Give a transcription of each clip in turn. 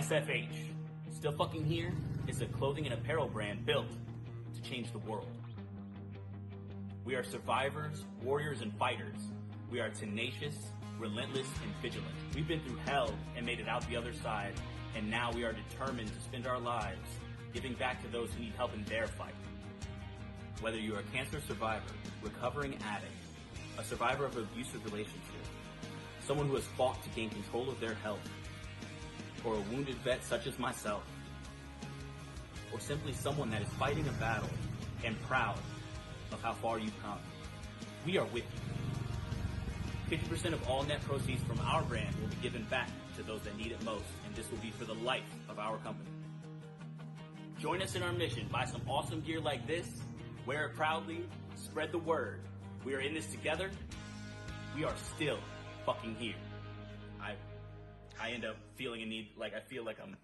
SFH, Still Fucking Here, is a clothing and apparel brand built to change the world. We are survivors, warriors, and fighters. We are tenacious, relentless, and vigilant. We've been through hell and made it out the other side, and now we are determined to spend our lives giving back to those who need help in their fight. Whether you are a cancer survivor, recovering addict, a survivor of an abusive relationship, someone who has fought to gain control of their health, or a wounded vet such as myself, or simply someone that is fighting a battle and proud of how far you've come, we are with you. 50% of all net proceeds from our brand will be given back to those that need it most, and this will be for the life of our company. Join us in our mission. Buy some awesome gear like this, wear it proudly, spread the word. We are in this together. We are still fucking here. I end up feeling a need, like I feel like I'm...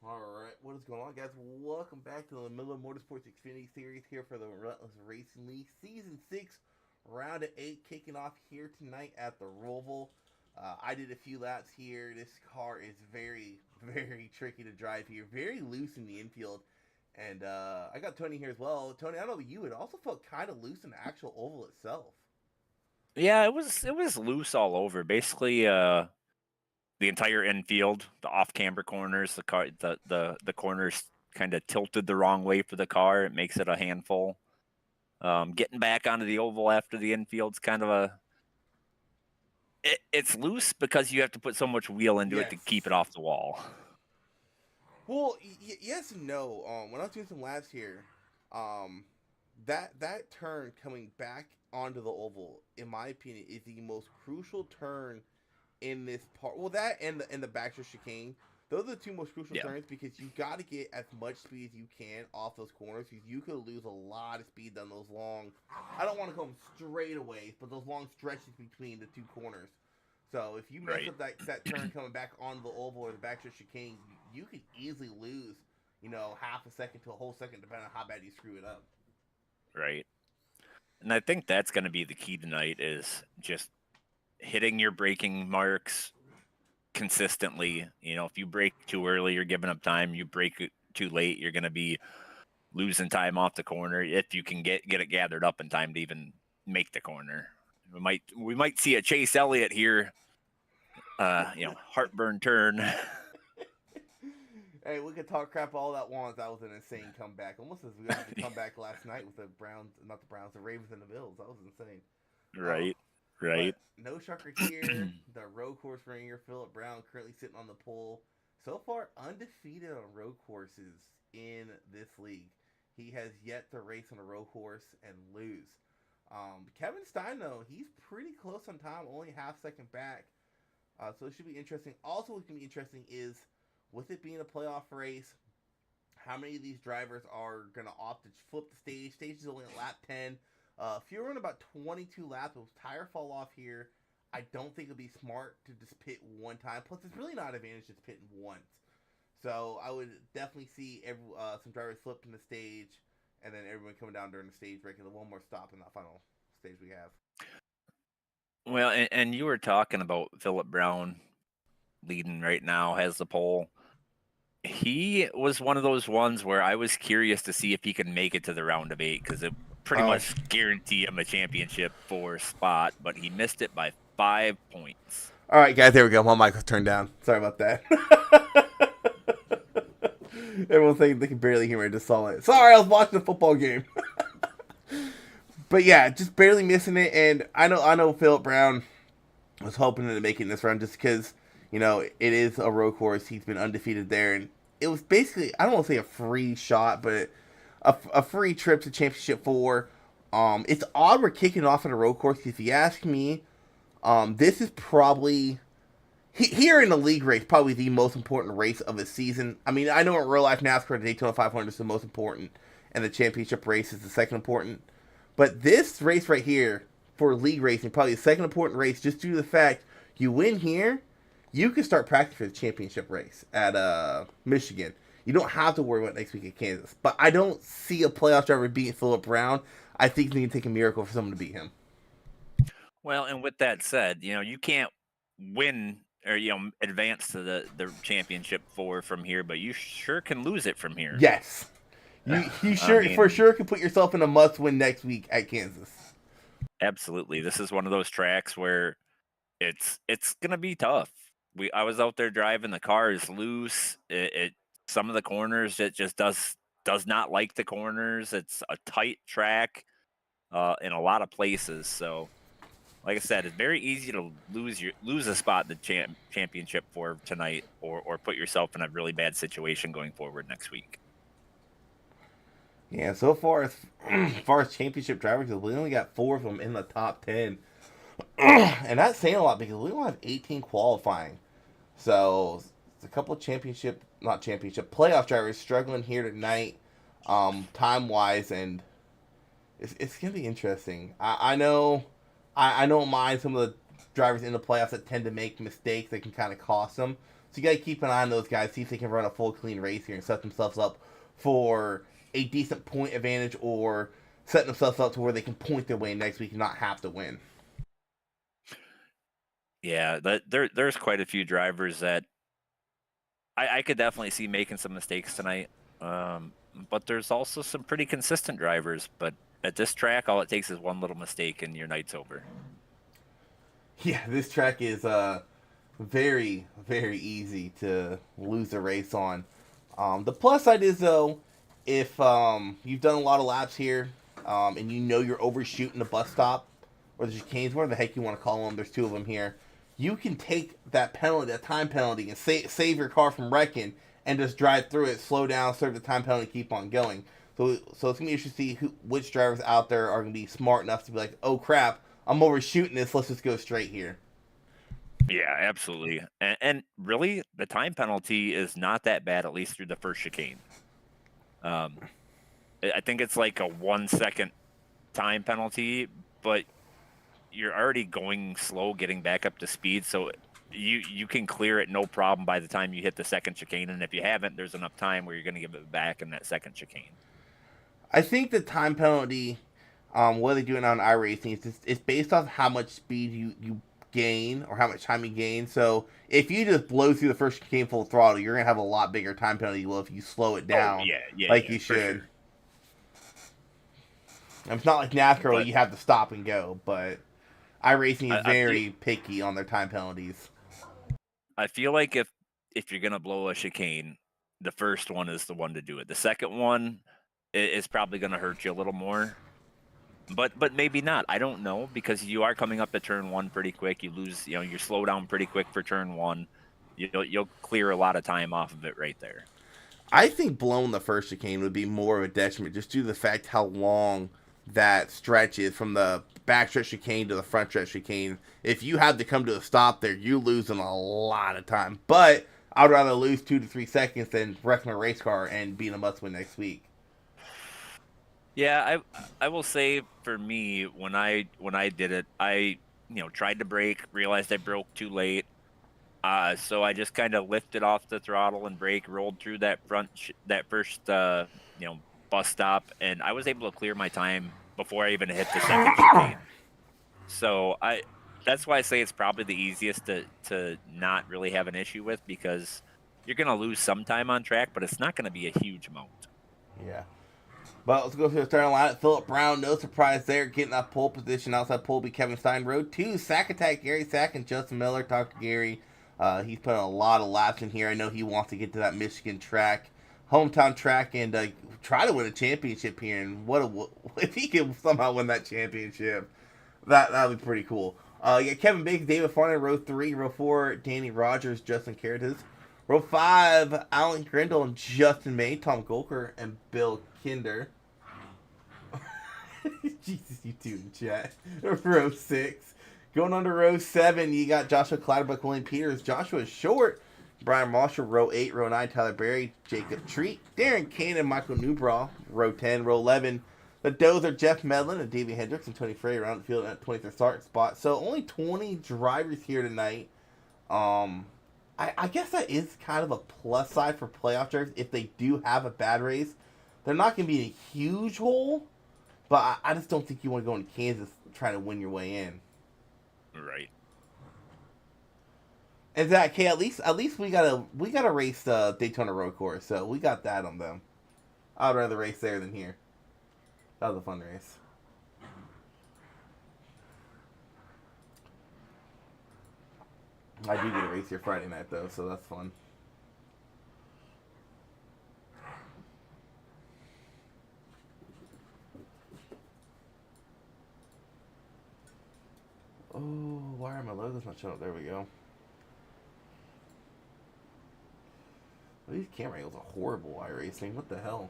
Alright, what is going on, guys? Welcome back to the Miller Motorsports Xfinity Series here for the Relentless Racing League. Season 6, Round of 8, kicking off here tonight at the Roval. I did a few laps here. This car is very, very tricky to drive here. Very loose in the infield. And I got Tony here as well. Tony, I don't know about you, it also felt kind of loose in the actual oval itself. Yeah, it was loose all over. Basically, the entire infield, the off-camber corners, the corners kind of tilted the wrong way for the car. It makes it a handful. Getting back onto the oval after the infield's kind of it's loose because you have to put so much wheel into it to keep it off the wall. Well, yes and no. When I was doing some laps here, that turn coming back onto the oval, in my opinion, is the most crucial turn in this part. Well, that and the backstretch chicane, those are the two most crucial turns because you got to get as much speed as you can off those corners because you could lose a lot of speed on those long. I don't want to call them straightaways, but those long stretches between the two corners. So if you mess up that turn coming back onto the oval or the backstretch chicane, you could easily lose, half a second to a whole second depending on how bad you screw it up. Right. And I think that's going to be the key tonight is just hitting your braking marks consistently. If you brake too early, you're giving up time. You brake too late, you're going to be losing time off the corner. If you can get it gathered up in time to even make the corner, we might see a Chase Elliott here. Heartburn turn. Hey, we could talk crap all that once. That was an insane comeback. Almost as good as the comeback last night with the Ravens and the Bills. That was insane. Right. Right. No shocker here. The road course ringer, Phillip Brown, currently sitting on the pole. So far, undefeated on road courses in this league. He has yet to race on a road course and lose. Kevin Stein, though, he's pretty close on time, only half second back. So it should be interesting. Also, what's going to be interesting is with it being a playoff race, how many of these drivers are going to opt to flip the stage? Stage is only at lap 10. If you're running about 22 laps, with tire fall off here, I don't think it would be smart to just pit one time. Plus, it's really not an advantage just pitting once. So I would definitely see some drivers flipping the stage, and then everyone coming down during the stage break, and one more stop in that final stage we have. Well, and you were talking about Phillip Brown leading right now, has the pole. He was one of those ones where I was curious to see if he could make it to the round of 8, because it pretty much guarantee him a championship 4 spot, but he missed it by 5 points. All right, guys, there we go. My mic was turned down. Sorry about that. Everyone's thinking they can barely hear me. I just saw it. Sorry, I was watching a football game. But yeah, just barely missing it. And I know Phillip Brown was hoping to make it in this round just because, it is a road course. He's been undefeated there. And it was basically, I don't want to say a free shot, but a free trip to Championship 4. It's odd we're kicking off at a road course. If you ask me, this is probably, here in the league race, probably the most important race of the season. I mean, I know in real life NASCAR, the Daytona 500 is the most important, and the championship race is the second important. But this race right here, for league racing, probably the second important race, just due to the fact you win here, you can start practicing for the championship race at Michigan. You don't have to worry about next week at Kansas. But I don't see a playoff driver beating Phillip Brown. I think it's going to take a miracle for someone to beat him. Well, and with that said, you can't win or advance to the championship 4 from here, but you sure can lose it from here. Yes. You for sure can put yourself in a must-win next week at Kansas. Absolutely. This is one of those tracks where it's gonna be tough. I was out there driving, the car is loose. It some of the corners, it just does not like the corners. It's a tight track in a lot of places. So, like I said, it's very easy to lose a spot in the championship 4 tonight, or put yourself in a really bad situation going forward next week. Yeah, so far as championship drivers, we only got 4 of them in the top 10. And that's saying a lot because we only have 18 qualifying. So, it's a couple of playoff drivers struggling here tonight, time-wise, and it's going to be interesting. I know I don't mind some of the drivers in the playoffs that tend to make mistakes that can kind of cost them. So you got to keep an eye on those guys, see if they can run a full clean race here and set themselves up for a decent point advantage, or setting themselves up to where they can point their way next week and not have to win. Yeah, there's quite a few drivers that I could definitely see making some mistakes tonight. But there's also some pretty consistent drivers. But at this track, all it takes is one little mistake and your night's over. Yeah, this track is very, very easy to lose a race on. The plus side is, though, if you've done a lot of laps here, and you're overshooting the bus stop, or the chicanes, whatever the heck you want to call them, there's 2 of them here, you can take that penalty, that time penalty, and save your car from wrecking, and just drive through it, slow down, serve the time penalty, keep on going. So it's going to be interesting to see which drivers out there are going to be smart enough to be like, oh crap, I'm overshooting this, let's just go straight here. Yeah, absolutely. And really, the time penalty is not that bad, at least through the first chicane. I think it's like a 1 second time penalty, but you're already going slow, getting back up to speed, so you can clear it no problem by the time you hit the second chicane. And if you haven't, there's enough time where you're going to give it back in that second chicane. I think the time penalty, what they do it on iRacing, it's based off how much speed you gain or how much time you gain. So if you just blow through the first chicane full throttle, you're going to have a lot bigger time penalty. Well, if you slow it down you should. Sure. It's not like NASCAR where you have to stop and go, but iRacing is very picky on their time penalties. I feel like if you're going to blow a chicane, the first one is the one to do it. The second one is probably going to hurt you a little more. But maybe not. I don't know, because you are coming up to turn 1 pretty quick. You lose, you slow down pretty quick for turn 1. You'll clear a lot of time off of it right there. I think blowing the first chicane would be more of a detriment just due to the fact how long that stretch is from the backstretch chicane to the front stretch chicane. If you have to come to a stop there, you're losing a lot of time. But I'd rather lose 2 to 3 seconds than wreck my race car and be in a must-win next week. Yeah, I will say for me when I did it, I tried to brake, realized I broke too late. So I just kind of lifted off the throttle and brake, rolled through that first bus stop, and I was able to clear my time before I even hit the second chicane. So that's why I say it's probably the easiest to not really have an issue with, because you're gonna lose some time on track, but it's not gonna be a huge amount. Yeah. But let's go through the starting lineup. Phillip Brown, no surprise there, getting that pole position. Outside pole be Kevin Stein. Road 2, Sack Attack, Gary Sack and Justin Miller. Talk to Gary. He's putting a lot of laps in here. I know he wants to get to that Michigan track, hometown track, and try to win a championship here. And if he can somehow win that championship, that would be pretty cool. Kevin Biggs, David Farner, row 3. Row 4, Danny Rogers, Justin Caritas. Row 5, Alan Grindle and Justin May, Tom Golker, and Bill Kinder. Jesus, you two in chat. Row 6. Going on to row 7, you got Joshua Clatterbuck, William Peters, Joshua Short, Brian Marshall, row 8, row 9, Tyler Berry, Jacob Treat, Darren Kane, and Michael Newbraw, row 10, row 11. The Dozer, Jeff Medlin, and Davey Hendricks, and Tony Frey around the field at 23rd start spot. So only 20 drivers here tonight. I guess that is kind of a plus side for playoff drivers. If they do have a bad race, they're not going to be in a huge hole. But I just don't think you want to go into Kansas trying to win your way in. Right. And Zach, okay, at least we gotta race the Daytona Road Course, so we got that on them. I'd rather race there than here. That was a fun race. I do get a race here Friday night though, so that's fun. Oh, why are my logos not showing up? There we go. These camera angles are horrible iRacing. What the hell?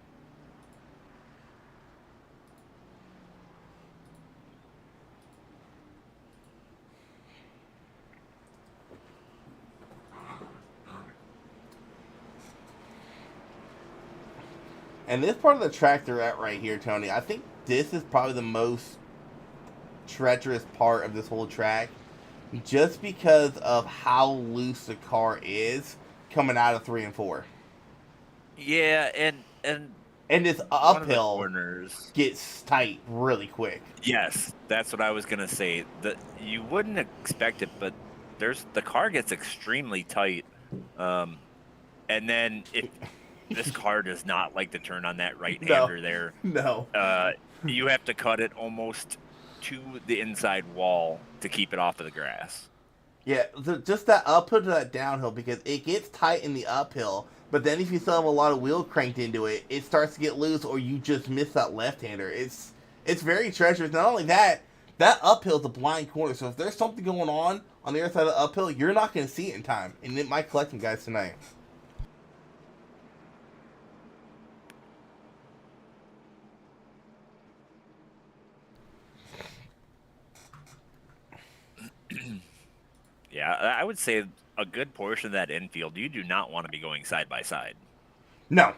And this part of the track they're at right here, Tony, I think this is probably the most treacherous part of this whole track, just because of how loose the car is coming out of 3 and 4. Yeah, and this uphill corners gets tight really quick. Yes, that's what I was gonna say. That you wouldn't expect it, but the car gets extremely tight, and then this car does not like to turn on that right-hander there. No. You have to cut it almost to the inside wall to keep it off of the grass. Yeah, just that uphill to that downhill, because it gets tight in the uphill, but then if you still have a lot of wheel cranked into it, it starts to get loose, or you just miss that left-hander. It's very treacherous. Not only that uphill is a blind corner, so if there's something going on the other side of the uphill, you're not going to see it in time, and it might collect some guys tonight. Yeah, I would say a good portion of that infield, you do not want to be going side by side. No.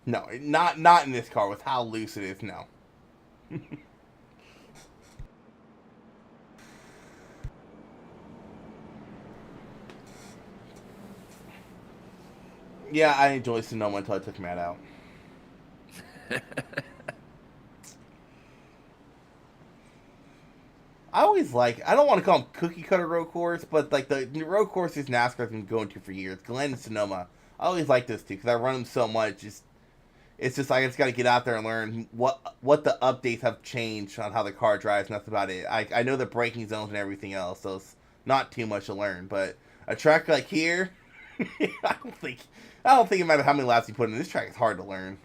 No, not in this car with how loose it is. No. Yeah, I enjoyed Sonoma until I took Matt out. I don't want to call them cookie cutter road course, but like the road courses NASCAR's been going to for years. Glen and Sonoma. I always like this too because I run them so much. It's just like I just got to get out there and learn what the updates have changed on how the car drives. And that's about it. I know the braking zones and everything else, so it's not too much to learn. But a track like here, I don't think it matters how many laps you put in. This track is hard to learn.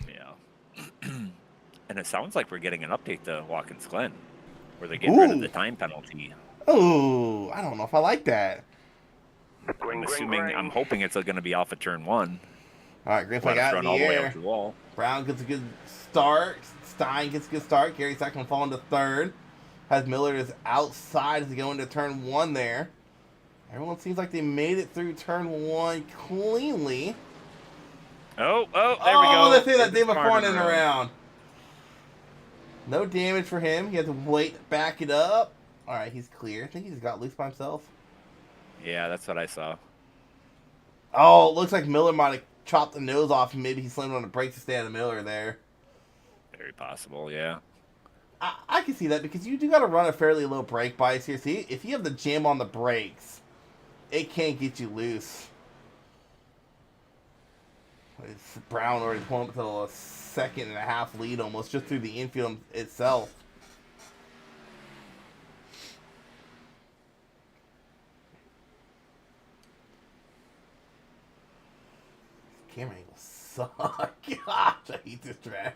Yeah. And it sounds like we're getting an update to Watkins Glen, where they're getting rid of the time penalty. Oh, I don't know if I like that. I'm hoping it's going to be off of turn 1. All right, green flag out in the air. Brown gets a good start. Stein gets a good start. Gary's not going to fall into third. Has Miller is outside as they go into turn 1 there. Everyone seems like they made it through turn 1 cleanly. Oh, there we go. Oh, they say that Dave McFarland McFarland around. No damage for him. He has to wait, back it up. All right, he's clear. I think he just got loose by himself. Yeah, that's what I saw. Oh, it looks like Miller might have chopped the nose off, and maybe he slammed on the brakes to stay out of Miller there. Very possible, yeah. I can see that because you do got to run a fairly low brake bias here. See, if you have the jam on the brakes, it can't get you loose. It's Brown already pulling up to a 2.5 lead almost just through the infield itself. Camera angles suck. Gosh, I hate this track.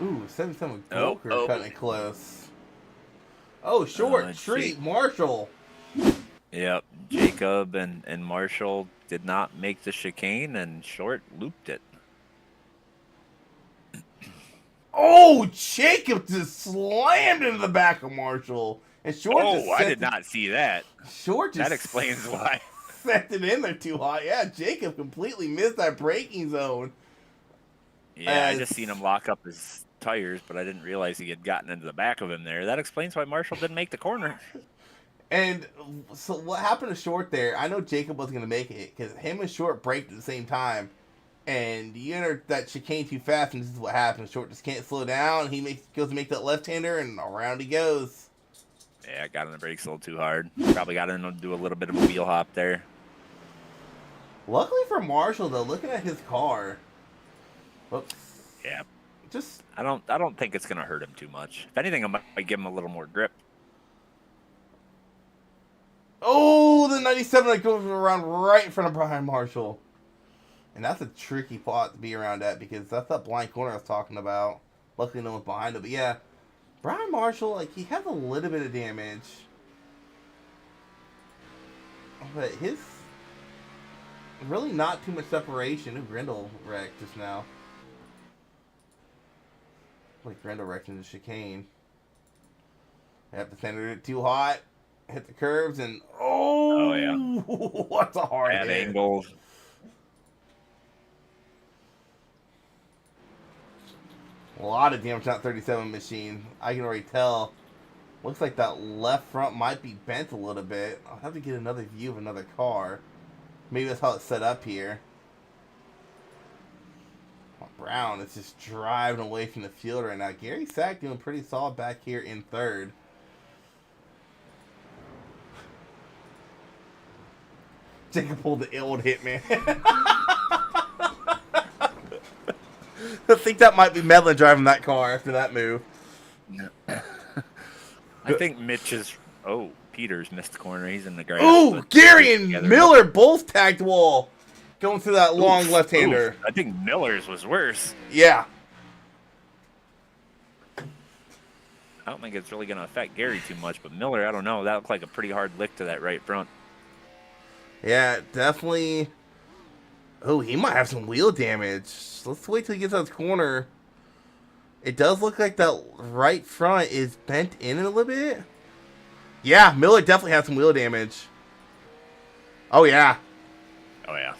Ooh, 7-7 with Goker cutting it close. Oh, short treat, Marshall. Yep, Jacob and Marshall did not make the chicane, and Short looped it. Oh, Jacob just slammed into the back of Marshall. And Short I did not see that. Short just that explains why. Set it in there too high. Yeah, Jacob completely missed that braking zone. Yeah, I just seen him lock up his tires, but I didn't realize he had gotten into the back of him there. That explains why Marshall didn't make the corner. And so what happened to Short there? I know Jacob wasn't going to make it because him and Short braked at the same time. And you enter that chicane too fast, and this is what happens. Short just can't slow down. He goes to make that left-hander, and around he goes. Yeah, got on the brakes a little too hard. Probably got him to do a little bit of a wheel hop there. Luckily for Marshall, though, looking at his car. Whoops. Yeah. Just I don't think it's gonna hurt him too much. If anything, I might give him a little more grip. Oh, the 97 that goes around right in front of Brian Marshall. And that's a tricky spot to be around at because that's that blind corner I was talking about. Luckily, no one's behind him. But yeah, Brian Marshall, like, he has a little bit of damage. But his really not too much separation. Ooh, Grindle wrecked just now. Like Grindle wrecked in the chicane. I have to send it too hot. Hit the curves and oh yeah, what's a hard bad hit. Angle. A lot of damage on that 37 machine. I can already tell. Looks like that left front might be bent a little bit. I'll have to get another view of another car. Maybe that's how it's set up here. Brown is just driving away from the field right now. Gary Sack doing pretty solid back here in third. Jacob pulled the old hit, man. I think that might be Medlin driving that car after that move. I think Mitch is... Oh, Peters missed the corner. He's in the grass. Oh, Gary and Miller both tagged wall. Going through that long left-hander. I think Miller's was worse. Yeah. I don't think it's really going to affect Gary too much, but Miller, I don't know. That looked like a pretty hard lick to that right front. Yeah, definitely. Oh, he might have some wheel damage. Let's wait till he gets out of the corner. It does look like that right front is bent in a little bit. Yeah, Miller definitely has some wheel damage. Oh, yeah. Oh, yeah.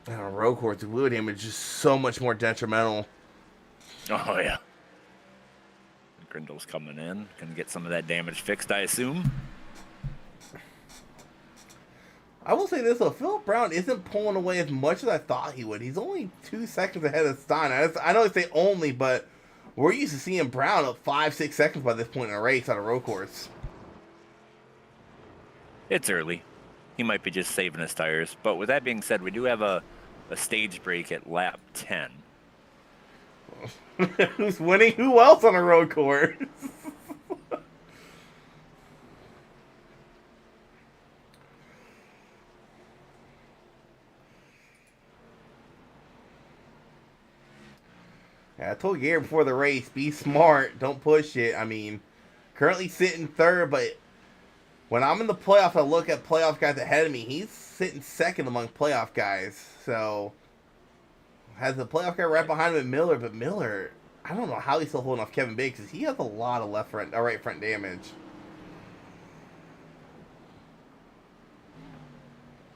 And on a road course, the wheel damage is so much more detrimental. Oh, yeah. Grindle's coming in. Gonna get some of that damage fixed, I assume. I will say this, though. Philip Brown isn't pulling away as much as I thought he would. He's only 2 seconds ahead of Stein. I know they say only, but we're used to seeing Brown up 5-6 seconds by this point in a race on a road course. It's early. He might be just saving his tires. But with that being said, we do have a stage break at lap 10. Who's winning? Who else on a road course? Yeah, I told Gary before the race, be smart, don't push it. I mean, currently sitting third, but when I'm in the playoff, I look at playoff guys ahead of me. He's sitting second among playoff guys. So Has a playoff guy right behind him at Miller, but Miller, I don't know how he's still holding off Kevin Biggs because he has a lot of right front damage.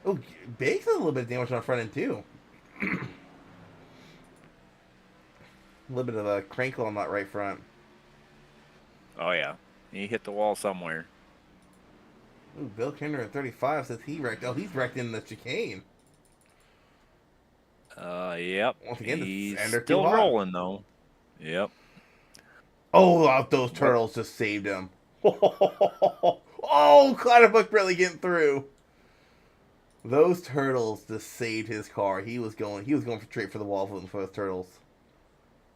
Oh, Biggs has a little bit of damage on the front end too. A little bit of a crinkle on that right front. Oh yeah, he hit the wall somewhere. Ooh, Bill Kinder at 35 says he wrecked. Oh, he's wrecked in the chicane. Yep. Once again, he's Ender still too hot. rolling though. Yep. Oh, those turtles just saved him. Oh, Clatterbuck barely getting through. Those turtles just saved his car. He was going straight for the wall for those turtles.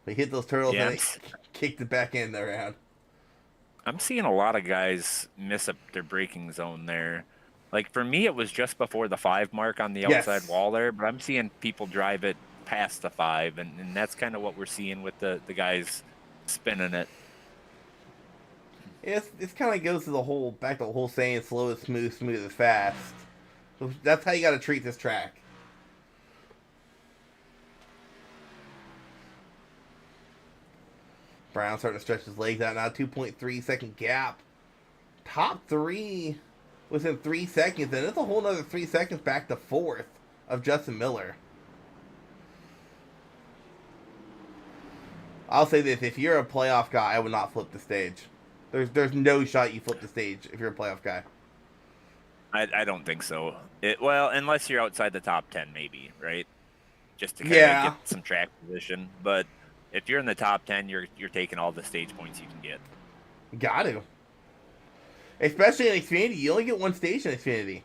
They hit those turtles and it kicked the back end around. I'm seeing a lot of guys miss up their braking zone there. Like for me, it was just before the 5 mark on the outside wall there, but I'm seeing people drive it past the 5, and that's kind of what we're seeing with the guys spinning it. It's kind of goes to the whole saying slow is smooth, smooth is fast. So that's how you got to treat this track. Brown starting to stretch his legs out now. 2.3 second gap. Top 3 within 3 seconds, and it's a whole nother 3 seconds back to 4th of Justin Miller. I'll say this: if you're a playoff guy, I would not flip the stage. There's no shot you flip the stage if you're a playoff guy. I don't think so. Well, unless you're outside the top 10, maybe, right? Just to kind of get some track position. But if you're in the top 10, you're taking all the stage points you can get. Got to. Especially in Xfinity, you only get one stage in Xfinity.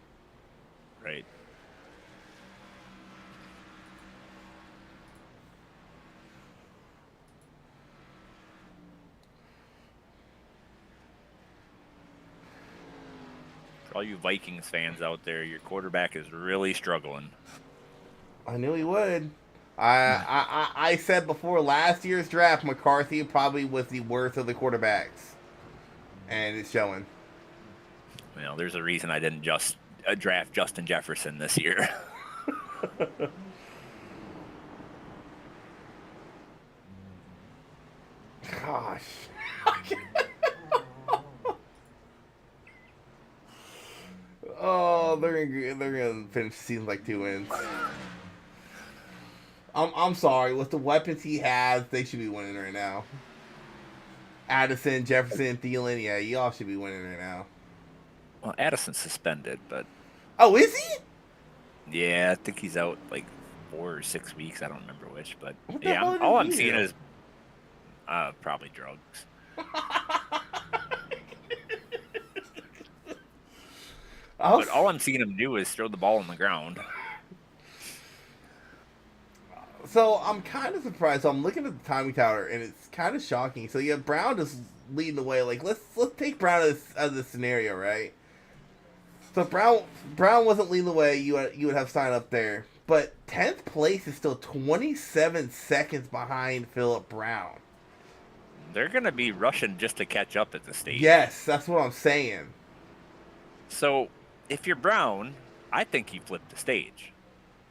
Right. For all you Vikings fans out there, your quarterback is really struggling. I knew he would. I said before last year's draft, McCarthy probably was the worst of the quarterbacks. And it's showing. Well, there's a reason I didn't just draft Justin Jefferson this year. Gosh. Oh, they're gonna finish the season like 2 wins. I'm sorry. With the weapons he has, they should be winning right now. Addison, Jefferson, Thielen, yeah, y'all should be winning right now. Well, Addison's suspended, but... Oh, is he? Yeah, I think he's out like 4 or 6 weeks. I don't remember which, but yeah, all I'm seeing is probably drugs. But all I'm seeing him do is throw the ball on the ground. So I'm kind of surprised. So I'm looking at the timing tower, and it's kind of shocking. So you have Brown just leading the way. Like let's take Brown as the scenario, right? So Brown wasn't leading the way. You would have Stein up there, but 10th place is still 27 seconds behind Phillip Brown. They're gonna be rushing just to catch up at the stage. Yes, that's what I'm saying. So if you're Brown, I think you flip the stage.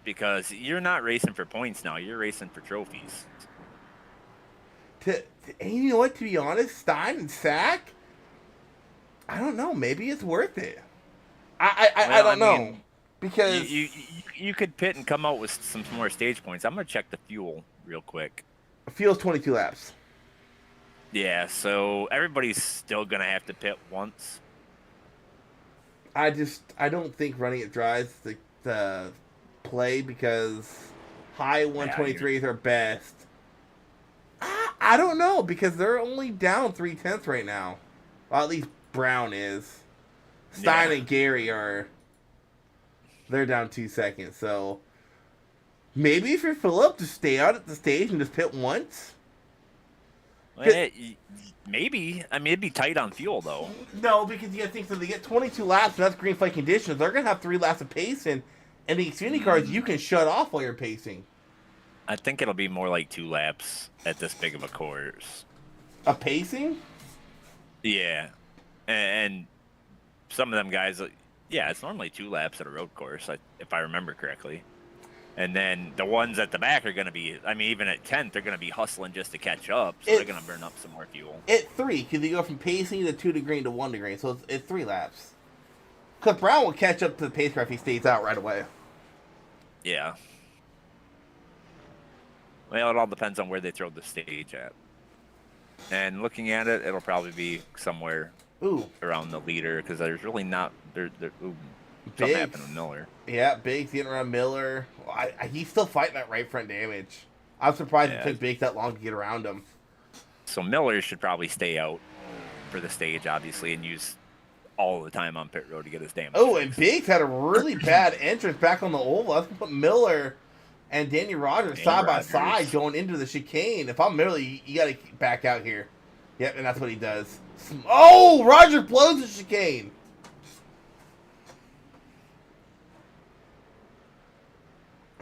Because you're not racing for points now. You're racing for trophies. And you know what? To be honest, Stein and Sack, I don't know. Maybe it's worth it. I don't know. Because you could pit and come out with some more stage points. I'm going to check the fuel real quick. Fuel's 22 laps. Yeah, so everybody's still going to have to pit once. I don't think running it dry is the play because high 123s are best. I don't know because they're only down 3/10 right now. Well, at least Brown is. Stein and Gary they're down 2 seconds. So maybe if you're Phillip, just stay out at the stage and just pit once. Well, maybe. I mean, it'd be tight on fuel though. No, because you got to think so. They get 22 laps, and that's green flag conditions. They're gonna have 3 laps of pacing. And the Xfinity cars, you can shut off while you're pacing. I think it'll be more like 2 laps at this big of a course. A pacing? Yeah. And some of them guys, yeah, it's normally 2 laps at a road course, if I remember correctly. And then the ones at the back are going to be, I mean, even at 10th, they're going to be hustling just to catch up. So they're going to burn up some more fuel. At 3, because you go from pacing to 2 to green to 1 to green. So it's 3 laps. Because Brown will catch up to the pace car if he stays out right away. Yeah. Well, it all depends on where they throw the stage at. And looking at it, it'll probably be somewhere around the leader because there's really not. Something happened to Miller. Yeah, Biggs getting around Miller. He's still fighting that right front damage. I'm surprised it took Biggs that long to get around him. So Miller should probably stay out for the stage, obviously, and use all the time on pit road to get his damage. Oh, and Biggs had a really bad entrance back on the oval. Let's put Miller and Danny Rogers side by side going into the chicane. If I'm Miller, you got to back out here. Yep, and that's what he does. Oh, Roger blows the chicane.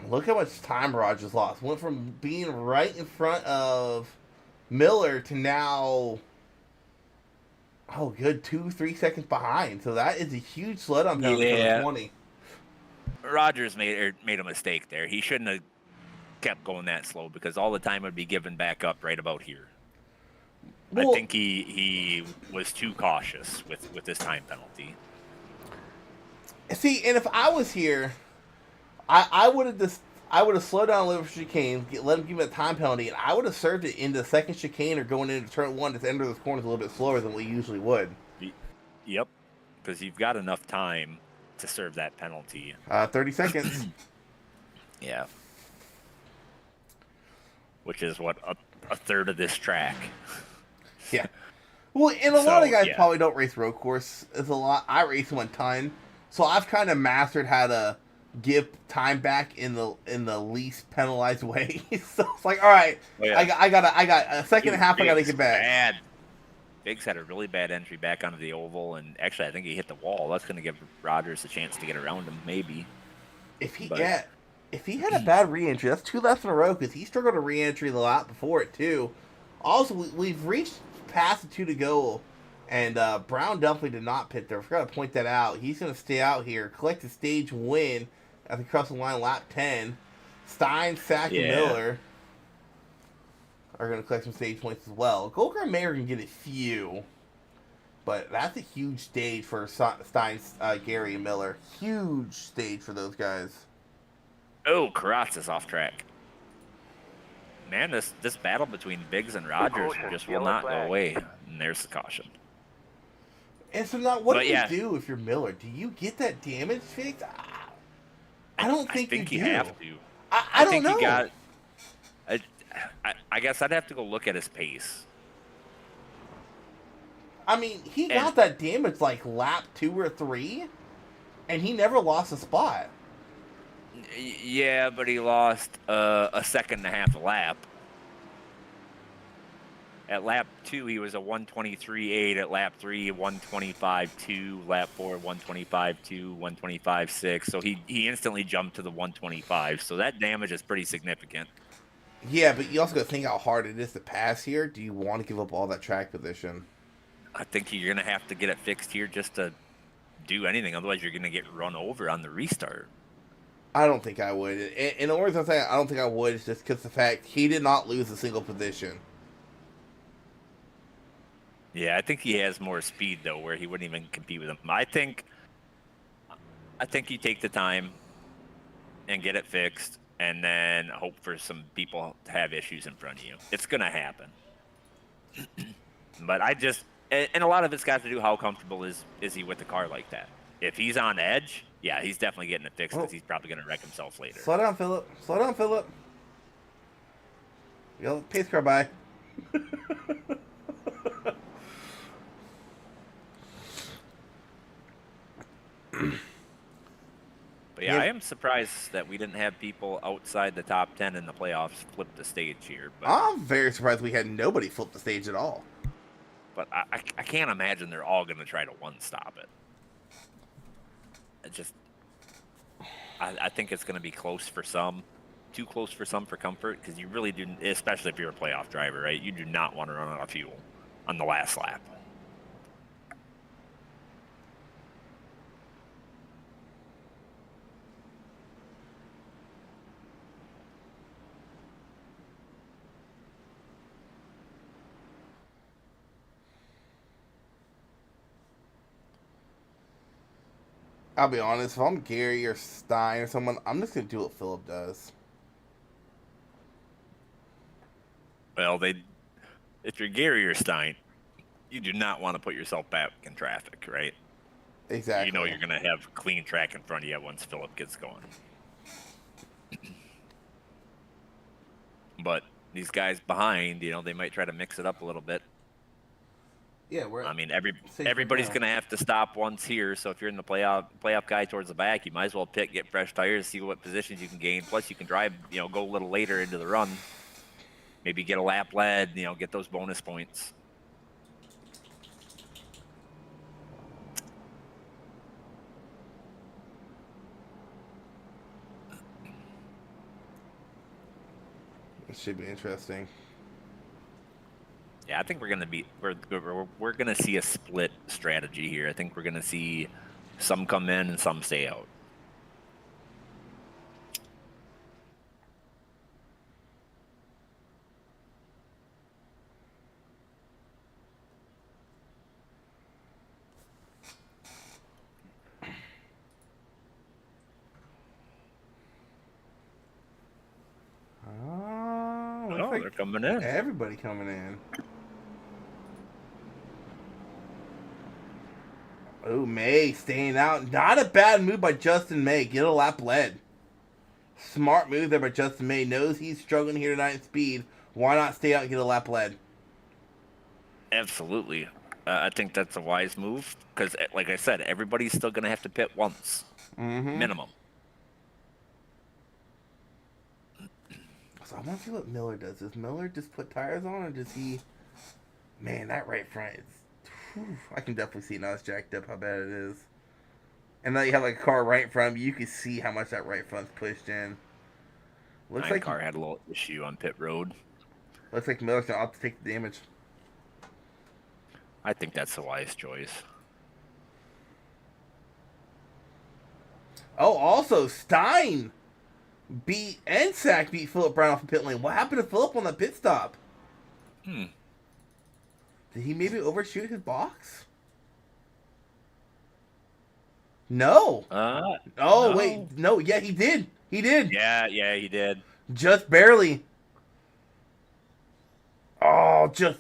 Look how much time Rogers lost. Went from being right in front of Miller to now, good 2-3 seconds behind. So that is a huge slowdown penalty for the 20. Rogers made a mistake there. He shouldn't have kept going that slow because all the time would be given back up right about here. Well, I think he was too cautious with his time penalty. See, and if I was here, I would have slowed down a little for chicane, let him give him a time penalty, and I would have served it into the second chicane or going into turn 1 to enter those corners a little bit slower than we usually would. Yep, because you've got enough time to serve that penalty. 30 seconds. Yeah. Which is what a third of this track. Yeah. Well, and a lot of guys probably don't race road course. It's a lot. I race one ton, so I've kind of mastered how to give time back in the least penalized way. So it's like, all right, I got a second and a half. I got to get back. Biggs had a really bad entry back onto the oval, and actually, I think he hit the wall. That's going to give Rogers a chance to get around him, maybe. If he had a bad re-entry, that's 2 laps in a row because he struggled to re-entry the lap before it too. Also, we've reached past the 2 to go, and Brown definitely did not pit there. I forgot to point that out. He's going to stay out here, collect the stage win at the crossing line lap 10. Stein, Sack, and Miller are going to collect some stage points as well. Golker and Mayer can get a few, but that's a huge stage for Stein, Gary, and Miller. Huge stage for those guys. Oh, Karatz is off track. Man, this battle between Biggs and Rogers just will not go away. And there's the caution. And so now, what do you do if you're Miller? Do you get that damage fixed? I don't think you do. You have to. I don't know. You got. I guess I'd have to go look at his pace. I mean, he got that damage like lap 2 or 3, and he never lost a spot. Yeah, but he lost a second and a half a lap. At lap 2, he was a 123.8. At lap 3, 125.2. Lap 4, 125.2, 125.6. So he instantly jumped to the 125. So that damage is pretty significant. Yeah, but you also got to think how hard it is to pass here. Do you want to give up all that track position? I think you're going to have to get it fixed here just to do anything. Otherwise, you're going to get run over on the restart. I don't think I would. And the only reason I'm saying I don't think I would is just because the fact he did not lose a single position. Yeah, I think he has more speed, though, where he wouldn't even compete with him. I think you take the time and get it fixed and then hope for some people to have issues in front of you. It's going to happen. But and a lot of it's got to do how comfortable is he with the car like that. If he's on edge, yeah, he's definitely getting it fixed because he's probably going to wreck himself later. Slow down, Phillip. Slow down, Phillip. Yo, pace car by. But yeah, I am surprised that we didn't have people outside the top 10 in the playoffs flip the stage here. But I'm very surprised we had nobody flip the stage at all. But I can't imagine they're all going to try to one-stop it. I think it's going to be close for some, too close for some for comfort, because you really do, especially if you're a playoff driver, right? You do not want to run out of fuel on the last lap. I'll be honest. If I'm Gary or Stein or someone, I'm just gonna do what Phillip does. Well, if you're Gary or Stein, you do not want to put yourself back in traffic, right? Exactly. You know you're going to have clean track in front of you once Phillip gets going. But these guys behind, they might try to mix it up a little bit. Yeah, everybody's going to have to stop once here. So if you're in the playoff guy towards the back, you might as well pit, get fresh tires, see what positions you can gain. Plus, you can drive, go a little later into the run. Maybe get a lap led, get those bonus points. It should be interesting. Yeah, I think we're gonna see a split strategy here. I think we're gonna see some come in and some stay out. They're coming in. Everybody coming in. Oh, May staying out. Not a bad move by Justin May. Get a lap led. Smart move there by Justin May. Knows he's struggling here tonight in speed. Why not stay out and get a lap led? Absolutely. I think that's a wise move because, like I said, everybody's still going to have to pit once. Minimum. So I want to see what Miller does. Does Miller just put tires on, or does he... Man, that right front is... Whew, I can definitely see now it's jacked up how bad it is. And now you have like a car right in front of you. You can see how much that right front's pushed in. Looks like car had a little issue on pit road. Looks like Miller's going to opt to take the damage. I think that's the wise choice. Oh, also, Stein beat Phillip Brown off the pit lane. What happened to Phillip on that pit stop? Did he maybe overshoot his box? No. No. Wait. No, yeah, he did. He did. Yeah, he did. Just barely. Oh, just...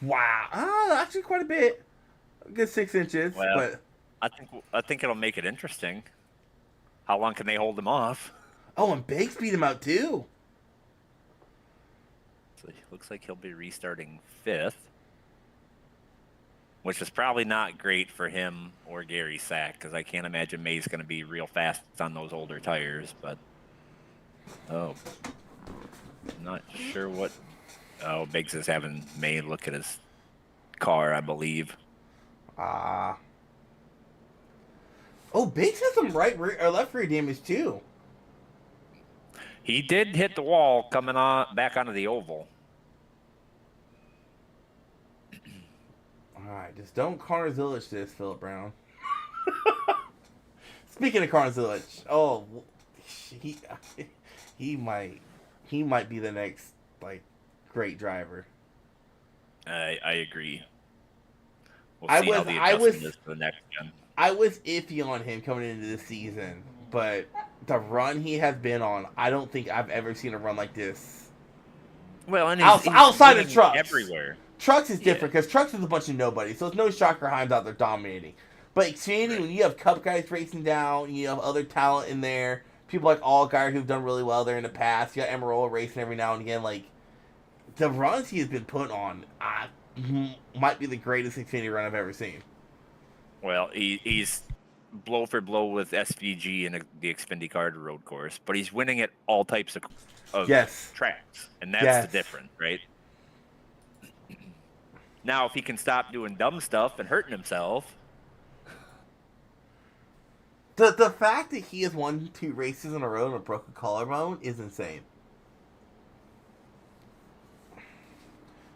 Wow. Actually quite a bit. A good 6 inches, well, but... I think it'll make it interesting. How long can they hold him off? Oh, and Bakes beat him out too. So it looks like he'll be restarting 5th, which is probably not great for him or Gary Sack because I can't imagine May's going to be real fast on those older tires. But I'm not sure what. Oh, Biggs is having May look at his car, I believe. Oh, Biggs has some left rear damage too. He did hit the wall coming back onto the oval. All right, just don't Connor Zillich this, Phillip Brown. Speaking of Connor Zillich, he might be the next great driver. I agree. We'll see how the adjustment is for the next gen. I was iffy on him coming into this season, but the run he has been on, I don't think I've ever seen a run like this. Well, and outside of Trucks, everywhere. Trucks is different because Trucks is a bunch of nobody, so it's no shocker Himes out there dominating. But Xfinity, when you have Cup guys racing down, you have other talent in there, people like Allgaier who've done really well there in the past. You got Amarola racing every now and again. The runs he has been put on might be the greatest Xfinity run I've ever seen. Well, he's blow for blow with SVG and the Xfinity Card road course, but he's winning at all types of tracks, and that's the difference, right? Now, if he can stop doing dumb stuff and hurting himself. The fact that he has won 2 races in a row and a broken collarbone is insane.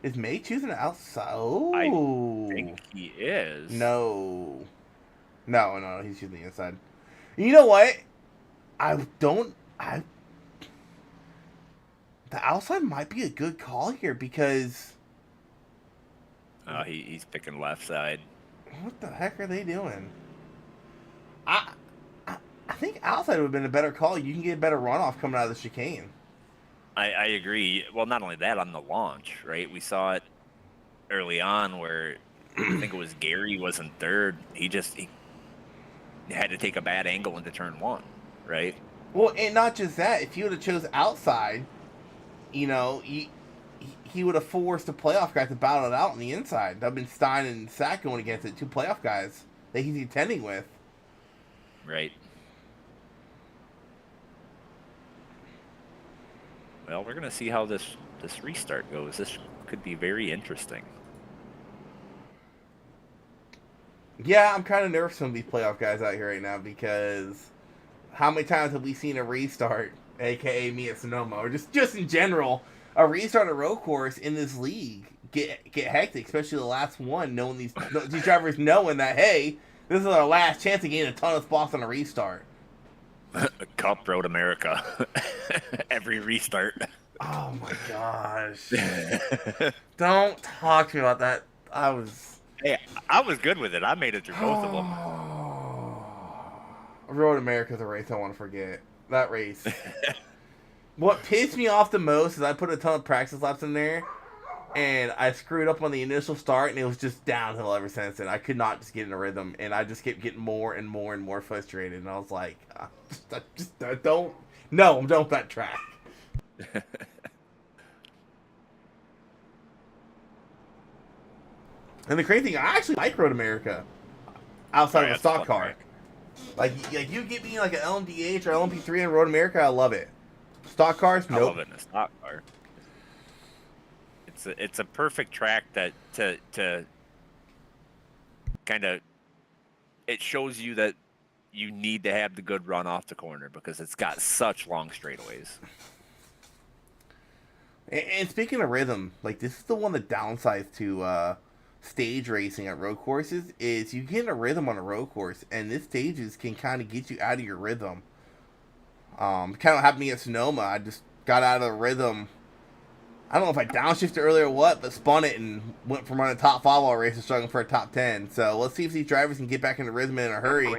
Is May choosing outside? Oh. I think he is. No, he's choosing the inside. You know what? The outside might be a good call here because... he's picking left side. What the heck are they doing? think outside would have been a better call. You can get a better runoff coming out of the chicane. I agree. Well, not only that, on the launch, right? We saw it early on where I think it was Gary was in third. He had to take a bad angle into turn one, right? Well, and not just that. If he would have chose outside, you know, he would have forced the playoff guy to battle it out on the inside. That would have been Stein and Sack going against it, two playoff guys that he's contending with. Right. Well, we're going to see how this restart goes. This could be very interesting. Yeah, I'm kind of nervous with some of these playoff guys out here right now because how many times have we seen a restart, a.k.a. me at Sonoma, or just in general, a restart of road course in this league get hectic, especially the last one, knowing these drivers knowing that, hey, this is our last chance to gain a ton of spots on a restart. Cup Road America. Every restart. Oh my gosh. Don't talk to me about that. Hey, I was good with it. I made it through both of them. Road America's a race I want to forget. That race. What pissed me off the most is I put a ton of practice laps in there, and I screwed up on the initial start, and it was just downhill ever since then. I could not just get in a rhythm, and I just kept getting more and more and more frustrated, and I was like, I'm done with that track. And the crazy thing, I actually like Road America outside of a stock car. Like you get me like an LMDH or LMP3 in Road America, I love it. Stock cars, nope. I love it in a stock car. It's a perfect track that to kind of, it shows you that you need to have the good run off the corner because it's got such long straightaways. And speaking of rhythm, like this is the one that downsides to stage racing at road courses is you get in a rhythm on a road course, and this stages can kind of get you out of your rhythm. Kind of happened to me at Sonoma. I just got out of the rhythm. I don't know if I downshifted earlier or what, but spun it and went from running top 5 all race to struggling for a top 10. So let's see if these drivers can get back in the rhythm in a hurry.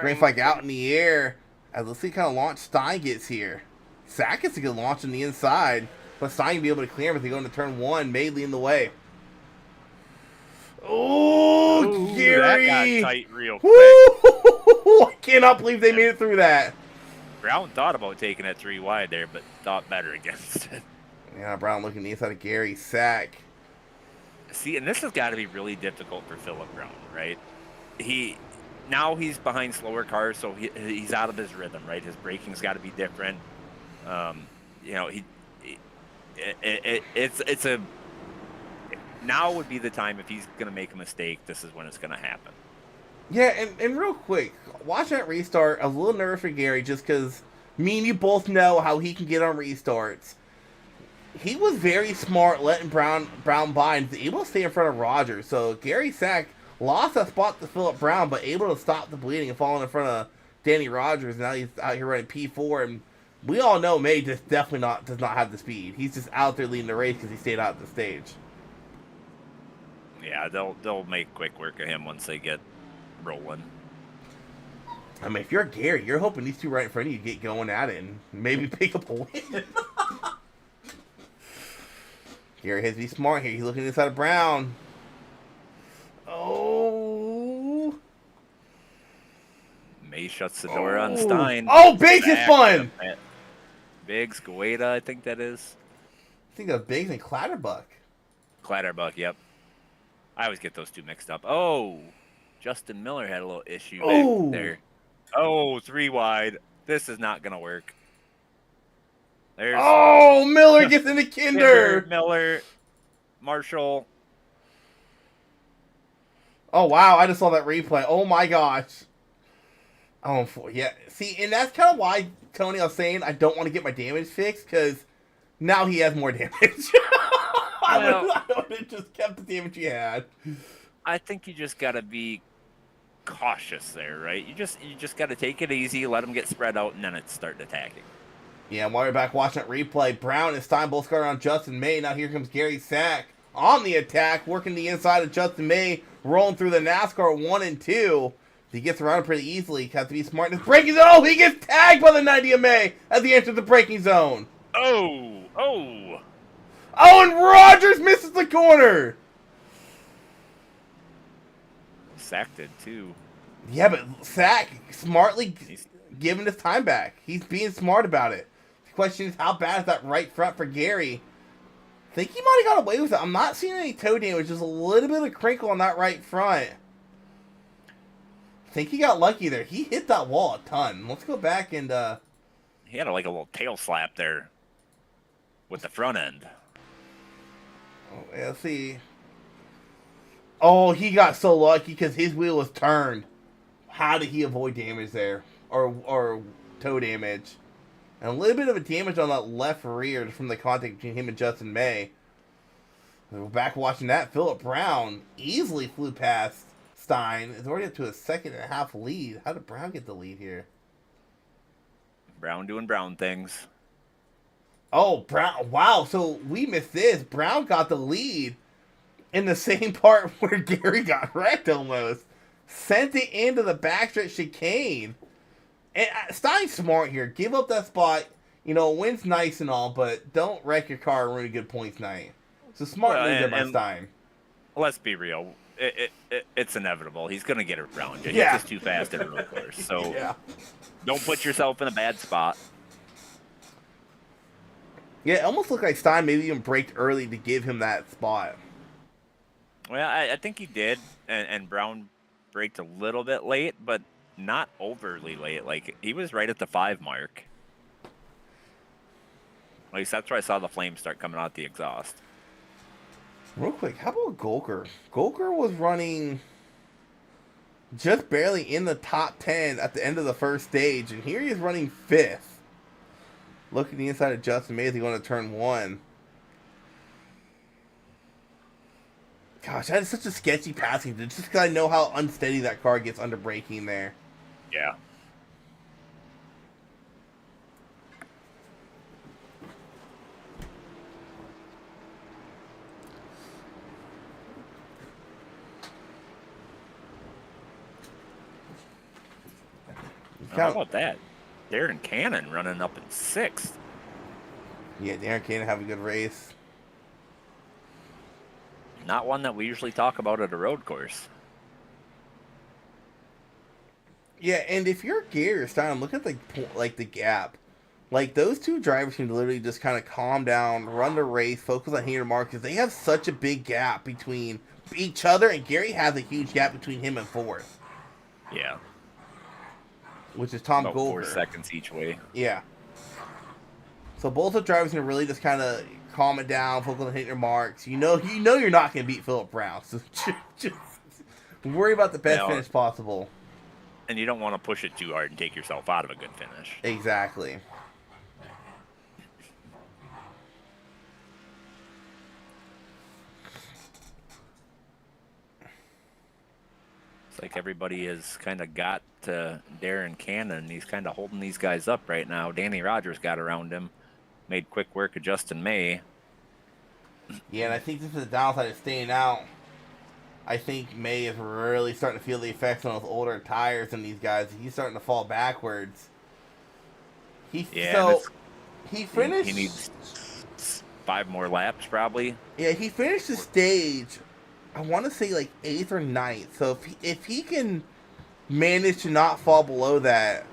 Green flag out in the air. Let's see what kind of launch Stein gets here. Sack gets a good launch on the inside, but Stein can be able to clear him if they go into turn 1. May leading the way. Oh, Gary! That got tight real quick. I cannot believe they made it through that. Brown thought about taking it 3 wide there, but thought better against it. Yeah, Brown looking the inside of Gary. Sack. See, and this has got to be really difficult for Phillip Brown, right? Now he's behind slower cars, so he's out of his rhythm, right? His braking's got to be different. It's a now would be the time if he's going to make a mistake. This is when it's going to happen. Yeah, and real quick, watching that restart, I was a little nervous for Gary just because me and you both know how he can get on restarts. He was very smart letting Brown by and was able to stay in front of Rogers. So Gary Sack lost that spot to Phillip Brown, but able to stop the bleeding and falling in front of Danny Rogers. Now he's out here running P4, and we all know May just definitely does not have the speed. He's just out there leading the race because he stayed out at the stage. Yeah, they'll make quick work of him once they get rolling. I mean, if you're Gary, you're hoping these two right in front of you get going at it and maybe pick up a win. Gary has to be smart here. He's looking inside of Brown. Oh. May shuts the door on Stein. Oh, Biggs is fun. Biggs, Gueda, I think that is. I think that's Biggs and Clatterbuck. Clatterbuck, yep. I always get those two mixed up. Oh, Justin Miller had a little issue back there. Oh, 3 wide. This is not going to work. There's Miller gets into Kinder. Miller, Marshall. Oh, wow. I just saw that replay. Oh, my gosh. Oh, yeah. See, and that's kind of why, Tony, I was saying I don't want to get my damage fixed, because now he has more damage. I would have just kept the damage he had. I think you just got to be cautious there, right? You just got to take it easy, let him get spread out, and then it's starting attacking. Yeah, while you're back watching that replay, Brown and Stein both got around Justin May. Now here comes Gary Sack on the attack, working the inside of Justin May, rolling through the NASCAR 1 and 2. He gets around pretty easily. He has to be smart in his braking zone. Oh, he gets tagged by the 90 MA as he enters the braking zone. Oh! Oh, and Rogers misses the corner. Sack did too. Yeah, but Sack smartly giving his time back. He's being smart about it. The question is, how bad is that right front for Gary? I think he might have got away with it. I'm not seeing any toe damage. Just a little bit of crinkle on that right front. I think he got lucky there. He hit that wall a ton. Let's go back and... He had like a little tail slap there with the front end. Oh, yeah, let's see. Oh, he got so lucky because his wheel was turned. How did he avoid damage there? Or toe damage? And a little bit of a damage on that left rear from the contact between him and Justin May. We're back watching that. Phillip Brown easily flew past Stein. It's already up to a 2.5 lead. How did Brown get the lead here? Brown doing Brown things. Oh, Brown. Wow, so we missed this. Brown got the lead in the same part where Gary got wrecked almost. Sent it into the backstretch chicane. And Stein's smart here. Give up that spot. You know, win's nice and all, but don't wreck your car and ruin a good points night. It's a smart move there by Stein. Let's be real. It's inevitable. He's going to get around you. Yeah. He's just too fast at a road course. So yeah. Don't put yourself in a bad spot. Yeah, it almost looked like Stein maybe even braked early to give him that spot. Well, I think he did, and Brown braked a little bit late, but not overly late. Like, he was right at the 5 mark. At least that's where I saw the flames start coming out the exhaust. Real quick, how about Golker? Golker was running just barely in the top 10 at the end of the first stage, and here he is running 5th. Look at the inside of Justin May as he going to turn 1. Gosh, that is such a sketchy passing. Just because I know how unsteady that car gets under braking there. Yeah. How about that? Darren Cannon running up in 6th. Yeah, Darren Cannon have a good race. Not one that we usually talk about at a road course. Yeah, and if you're Gary or Stein, look at the gap. Like, those two drivers can literally just kind of calm down, run the race, focus on hitting marks. They have such a big gap between each other, and Gary has a huge gap between him and 4th. Yeah. Which is Tom About Golker. 4 seconds each way. Yeah. So both the drivers can really just kind of calm it down, focus on hitting their marks. You know you're not going to beat Phillip Brown. So just worry about the best finish possible. And you don't want to push it too hard and take yourself out of a good finish. Exactly. It's like everybody has kind of got to Darren Cannon. He's kind of holding these guys up right now. Danny Rogers got around him, made quick work of Justin May. Yeah, and I think this is the downside of staying out. I think May is really starting to feel the effects on those older tires and these guys. He's starting to fall backwards. He finished. He needs 5 more laps, probably. Yeah, he finished the stage. I want to say like 8th or 9th. So if he can manage to not fall below that,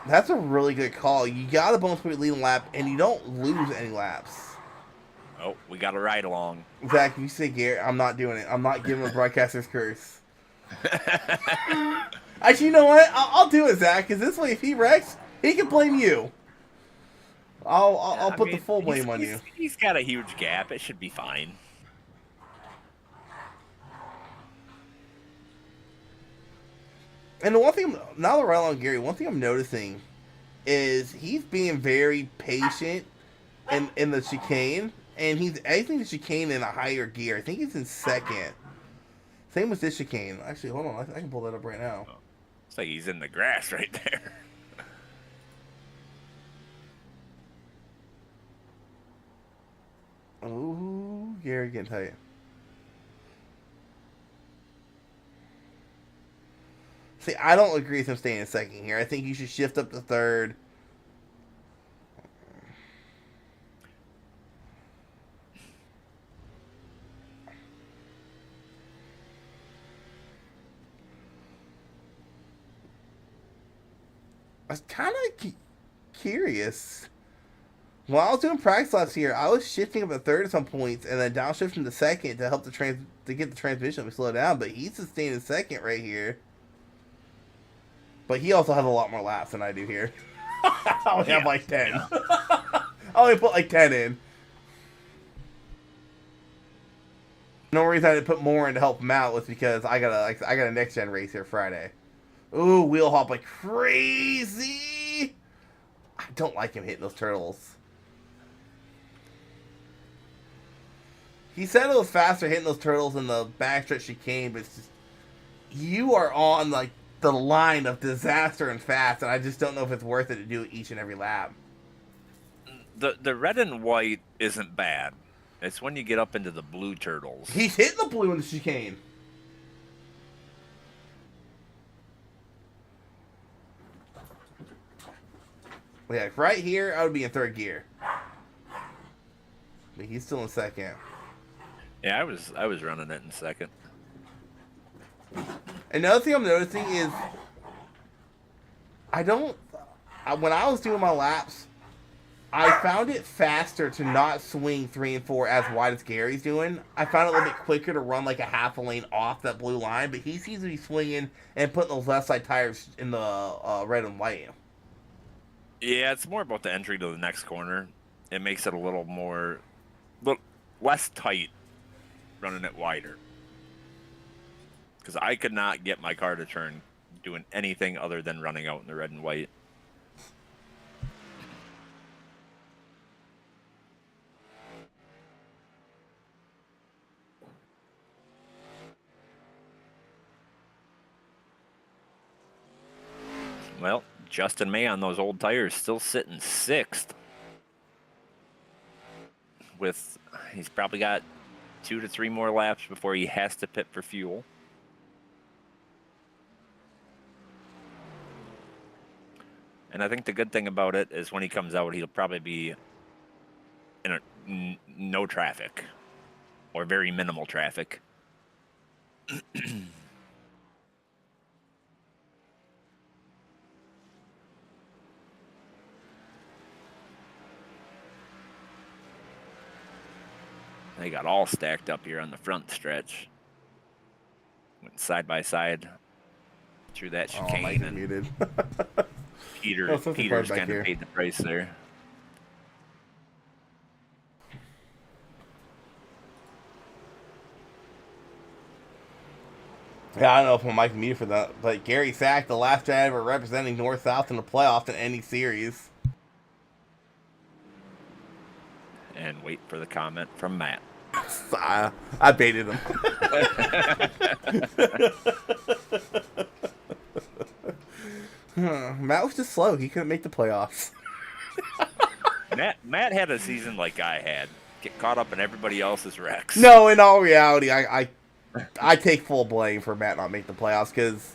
that's a really good call. You got a bonus point leading lap, and you don't lose any laps. Oh, we got a ride along. Zach, you say Garrett, I'm not doing it. I'm not giving a broadcaster's curse. Actually, you know what? I'll do it, Zach, because this way, if he wrecks, he can blame you. I'll put the full blame on you. He's got a huge gap. It should be fine. And the one thing, now that we're right along Gary, one thing I'm noticing is he's being very patient in the chicane. And he's exiting the chicane in a higher gear. I think he's in 2nd. Same with this chicane. Actually, hold on. I can pull that up right now. It's like he's in the grass right there. Ooh, Gary getting tight. See, I don't agree with him staying in second here. I think you should shift up to third. I was kind of curious. While I was doing practice laps here, I was shifting up to third at some points and then downshifting to second to help to get the transmission to slow down. But he's sustained in second right here. But he also has a lot more laps than I do here. I only have like 10. Yeah. I only put like 10 in. No reason I didn't put more in to help him out was because I got a next gen race here Friday. Ooh, wheel hop like crazy. I don't like him hitting those turtles. He said it was faster hitting those turtles in the backstretch chicane, but it's just, you are on like the line of disaster and fast, and I just don't know if it's worth it to do it each and every lap. The red and white isn't bad. It's when you get up into the blue turtles. He's hitting the blue in the chicane. Yeah, right here, I would be in third gear. But he's still in second. Yeah, I was running it in second. Another thing I'm noticing is when I was doing my laps, I found it faster to not swing 3 and 4 as wide as Gary's doing. I found it a little bit quicker to run like a half a lane off that blue line, but he seems to be swinging and putting those left side tires in the red and white. Yeah, it's more about the entry to the next corner. It makes it a little less tight running it wider. Because I could not get my car to turn doing anything other than running out in the red and white. Well, Justin May on those old tires still sitting 6th. He's probably got 2 to 3 more laps before he has to pit for fuel. And I think the good thing about it is when he comes out, he'll probably be in no traffic or very minimal traffic. They got all stacked up here on the front stretch. Went side by side through that chicane. And muted. Peter's kind of paid the price there. Yeah, I don't know if I'm Mike muted for that, but Gary Sack, the last driver representing North-South in the playoffs in any series. And wait for the comment from Matt. I baited him. Matt was just slow. He couldn't make the playoffs. Matt had a season like I had. Get caught up in everybody else's wrecks. No, in all reality, I take full blame for Matt not making the playoffs, because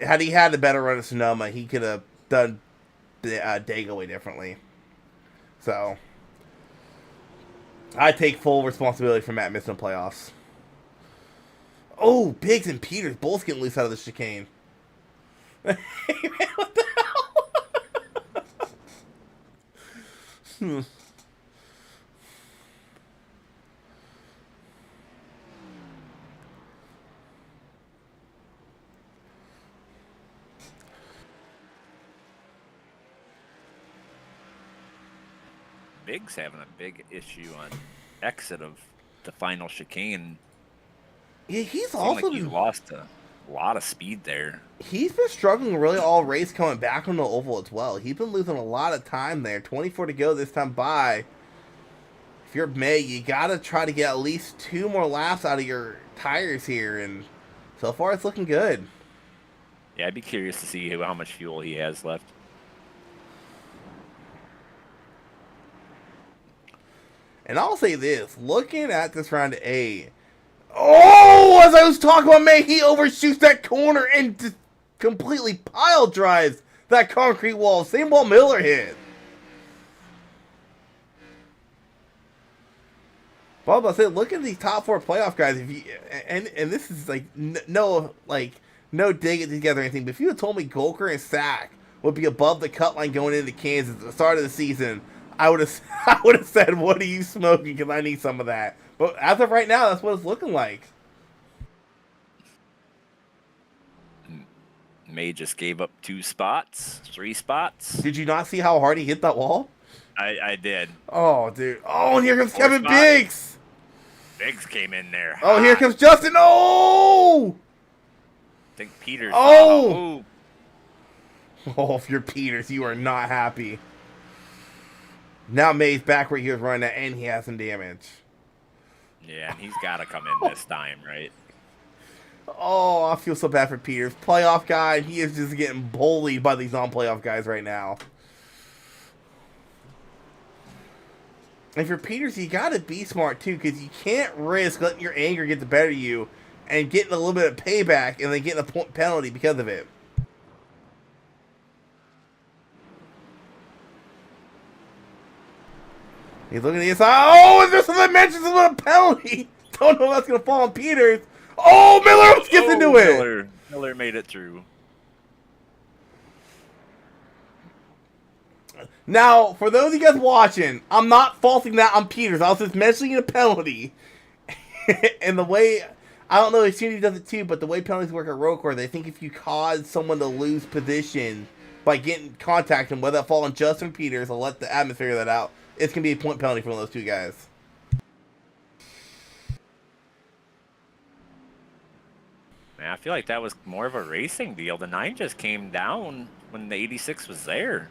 had he had a better run at Sonoma, he could have done Dago way differently. So I take full responsibility for Matt missing the playoffs. Oh, Biggs and Peters both getting loose out of the chicane. Hey, man, what the hell? Biggs having a big issue on exit of the final chicane. Yeah, he's also like he lost a lot of speed there. He's been struggling really all race coming back on the oval as well. He's been losing a lot of time there. 24 to go this time by. If you're May, you gotta try to get at least 2 more laps out of your tires here, and so far it's looking good. Yeah, I'd be curious to see how much fuel he has left. And I'll say this, looking at this round A, oh, as I was talking about May, he overshoots that corner and completely pile drives that concrete wall. Same wall Miller hit. Bob, I said, look at these top 4 playoff guys. If you and this is like no dig it together or anything. But if you had told me Golker and Sack would be above the cut line going into Kansas at the start of the season, I would have said, "What are you smoking?" Because I need some of that. But as of right now, that's what it's looking like. May just gave up 3 spots. Did you not see how hard he hit that wall? I did. Oh, dude. Oh, and here comes Kevin Biggs. Biggs came in there. Oh, here comes Justin. Oh! I think Peters. Oh! Oh, if you're Peters, you are not happy. Now May's back where he was running at, and he has some damage. Yeah, and he's got to come in this time, right? Oh, I feel so bad for Peters. Playoff guy, he is just getting bullied by these non-playoff guys right now. And for Peters, you got to be smart, too, because you can't risk letting your anger get the better of you and getting a little bit of payback and then getting a penalty because of it. He's looking at the inside. Oh, and there's some dimensions of a penalty. Don't know if that's going to fall on Peters. Oh, Miller gets into it. Miller made it through. Now, for those of you guys watching, I'm not faulting that on Peters. I was just mentioning a penalty. And the way, I don't know if Xfinity does it too, but the way penalties work at Roval, they think if you cause someone to lose position by getting contact, and whether that fall on Justin Peters, I'll let the admin figure that out, it's going to be a point penalty for one of those 2 guys. Man, I feel like that was more of a racing deal. The 9 just came down when the 86 was there.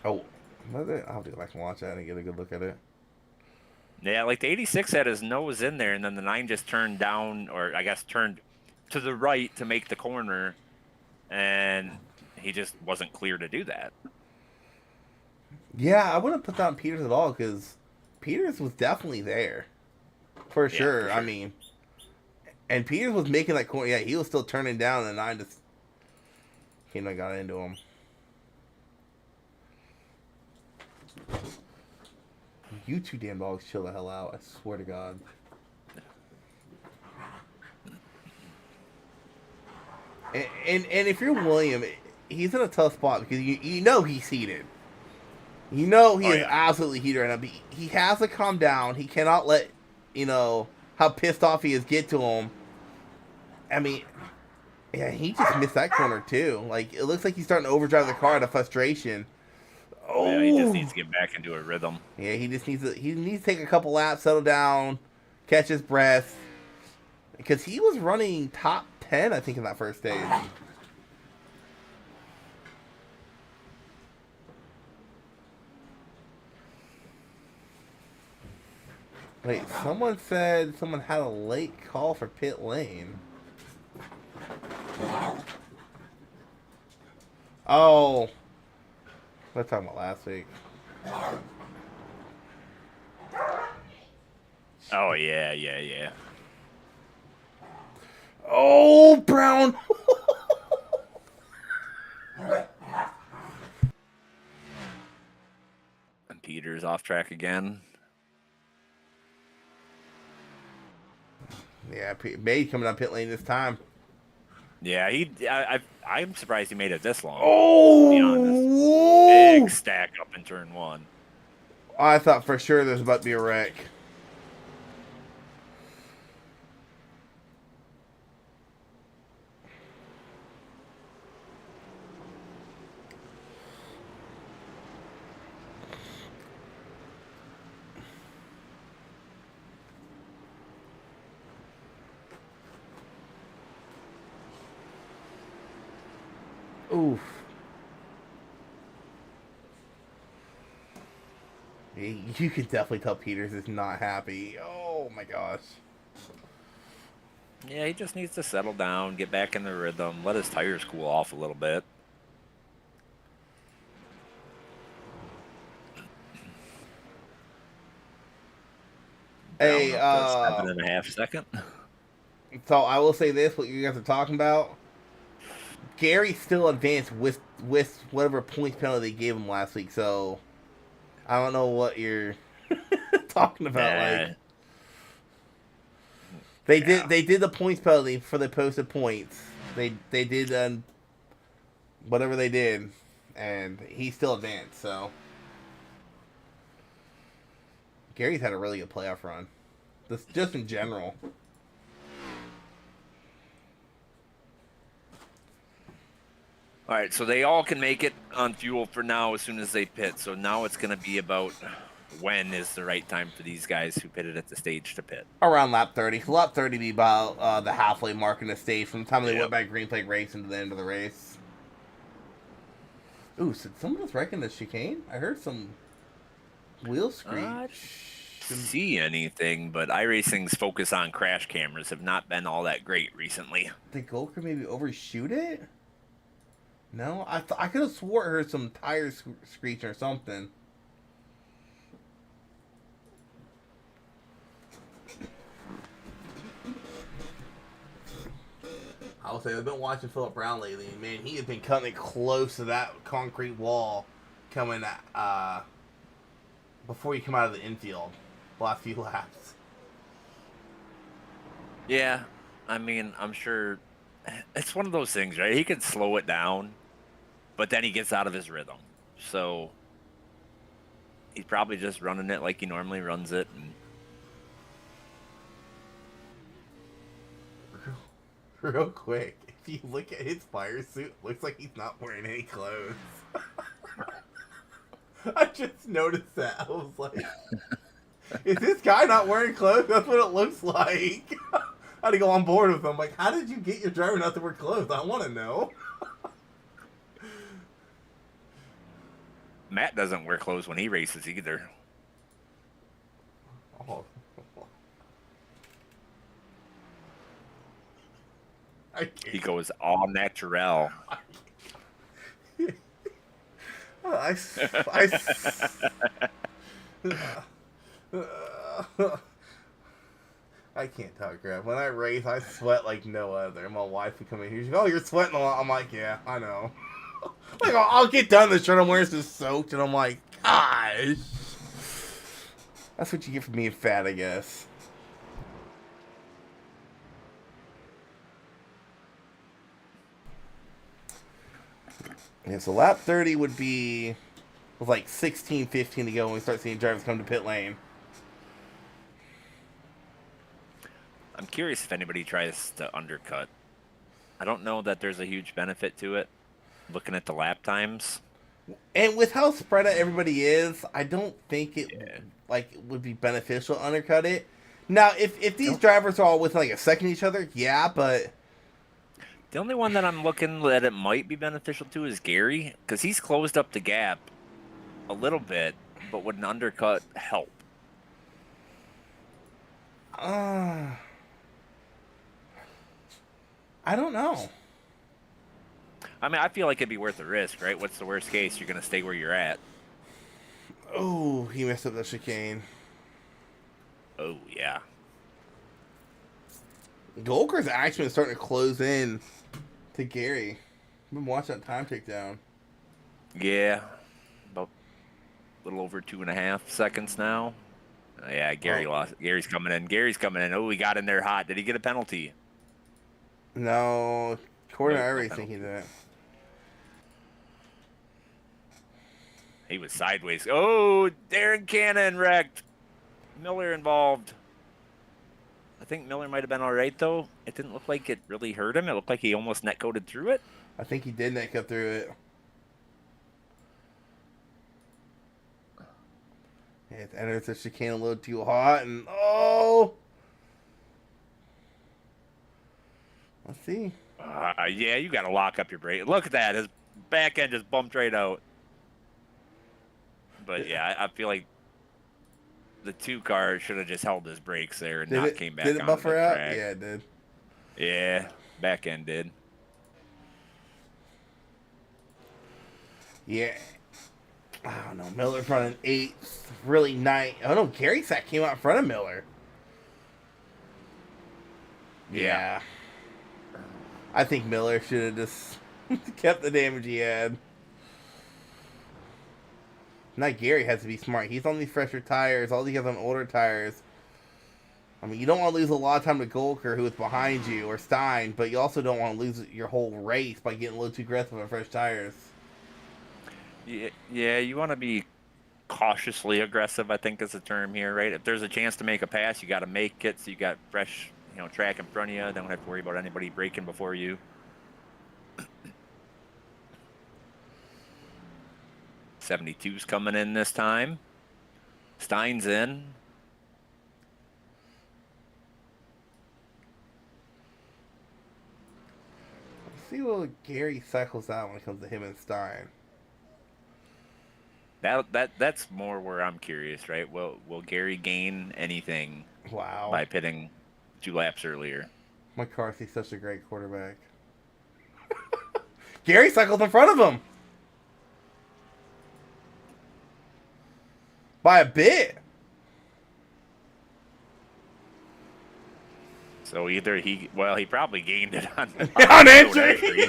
Oh, I'll have to go back and watch that and get a good look at it. Yeah, like the 86 had his nose in there, and then the 9 just turned down, or I guess turned to the right to make the corner, and he just wasn't clear to do that. Yeah, I wouldn't put that on Peters at all, because Peters was definitely there. For sure. For sure. I mean, and Peters was making that corner. Yeah, he was still turning down, and the 9 just came and got into him. You 2 damn dogs chill the hell out. I swear to God. And if you're William, he's in a tough spot because you know he's heated. You know he is absolutely heated right now. But he has to calm down. He cannot let, how pissed off he is get to him. I mean, yeah, he just missed that corner too. Like, it looks like he's starting to overdrive the car out of frustration. Oh, yeah, he just needs to get back into a rhythm. Yeah, he just needs to take a couple laps, settle down, catch his breath, because he was running top 10, I think, in that first stage. Wait, someone said someone had a late call for pit lane. Oh, let's talk about last week. Oh, yeah. Oh, Brown. And Peters off track again. Yeah, May coming up pit lane this time. Yeah, I'm surprised he made it this long. Oh, to be honest. Big stack up in turn 1. I thought for sure there was about to be a wreck. Oof. You can definitely tell Peters is not happy. Oh my gosh. Yeah, he just needs to settle down, get back in the rhythm, let his tires cool off a little bit. Hey, 7.5 seconds. So I will say this: what you guys are talking about, Gary still advanced with whatever points penalty they gave him last week. So I don't know what you're talking about. Like they did the points penalty for the posted points. They did whatever they did, and he still advanced. So Gary's had a really good playoff run, just in general. All right, so they all can make it on fuel for now as soon as they pit. So now it's going to be about when is the right time for these guys who pitted at the stage to pit. Around lap 30. Lap 30 be about the halfway mark in the stage from the time they went back green flag race into the end of the race. Ooh, so someone was wrecking the chicane? I heard some wheel screech. Didn't see anything, but iRacing's focus on crash cameras have not been all that great recently. Did Golker maybe overshoot it? No, I could have swore I heard some tire screech or something. I will say I've been watching Phillip Brown lately, and man, he has been cutting it close to that concrete wall coming before you come out of the infield. The last few laps. Yeah, I mean, I'm sure it's one of those things, right? He can slow it down, but then he gets out of his rhythm. So he's probably just running it like he normally runs it. And real quick, if you look at his fire suit, looks like he's not wearing any clothes. I just noticed that. I was like, is this guy not wearing clothes? That's what it looks like. I had to go on board with him. Like, how did you get your driver not to wear clothes? I want to know. Matt doesn't wear clothes when he races either. Oh. He goes all natural. I can't talk crap. When I race, I sweat like no other. My wife would come in here. She's like, "Oh, you're sweating a lot." I'm like, "Yeah, I know." Like, I'll get done. The shirt I'm wearing is just soaked, and I'm like, "Gosh." That's what you get for being fat, I guess. Yeah, so lap 30 would be with like 16, 15 to go when we start seeing drivers come to pit lane. I'm curious if anybody tries to undercut. I don't know that there's a huge benefit to it, looking at the lap times. And with how spread out everybody is, I don't think it would be beneficial to undercut it. Now, if these drivers are all within like a second of each other, yeah, but the only one that I'm looking that it might be beneficial to is Gary, because he's closed up the gap a little bit, but would an undercut help? I don't know. I mean, I feel like it'd be worth the risk, right? What's the worst case? You're going to stay where you're at. Oh, he messed up the chicane. Oh, yeah. Golker's actually been starting to close in to Gary. I've been watching that time tick down. Yeah. About a little over 2.5 seconds now. Yeah, Gary lost. Gary's coming in. Oh, he got in there hot. Did he get a penalty? No. According to everything, he didn't. He was sideways. Oh, Darren Cannon wrecked. Miller involved. I think Miller might have been all right, though. It didn't look like it really hurt him. It looked like he almost net-coated through it. I think he did net-coat through it. It enters the chicane a little too hot, and oh! Let's see. Yeah, you got to lock up your brake. Look at that. His back end just bumped right out. But, yeah, I feel like the 2 car should have just held his brakes there and came back on the track. Did it buffer out? Yeah, it did. Yeah, back end did. Yeah. I don't know. Miller's running 8th. Really nice. Oh, no. Gary Sack came out in front of Miller. Yeah. I think Miller should have just kept the damage he had. Now Gary has to be smart. He's on these fresher tires. All these guys on older tires. I mean, you don't want to lose a lot of time to Golker, who is behind you, or Stein, but you also don't want to lose your whole race by getting a little too aggressive on fresh tires. Yeah, you want to be cautiously aggressive, I think is the term here, right? If there's a chance to make a pass, you got to make it, so you got fresh, track in front of you. Don't have to worry about anybody braking before you. 72's coming in this time. Stein's in. Let's see what Gary cycles out when it comes to him and Stein. That's more where I'm curious, right? Will Gary gain anything by pitting 2 laps earlier? McCarthy's such a great quarterback. Gary cycles in front of him by a bit. So either he probably gained it on entry.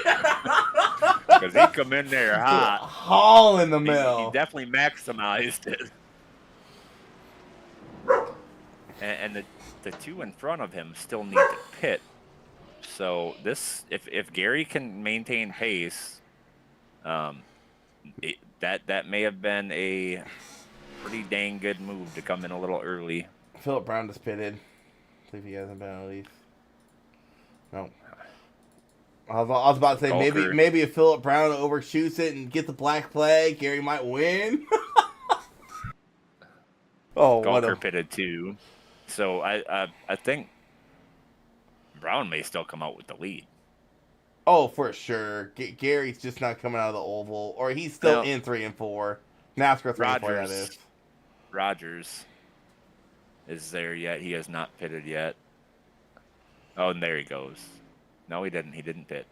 Because he come in there hot. Haul in the mill. He definitely maximized it. And the 2 in front of him still need to pit. So this, if Gary can maintain pace, that may have been a pretty dang good move to come in a little early. Philip Brown just pitted. I believe he hasn't been at least. No. I was about to say maybe if Philip Brown overshoots it and gets the black flag, Gary might win. Gawker pitted too. So I think Brown may still come out with the lead. Oh, for sure. Gary's just not coming out of the oval, or he's still in 3 and 4. NASCAR 3 and 4, that is. Rogers is there yet. He has not pitted yet. Oh, and there he goes. No, he didn't. He didn't pit.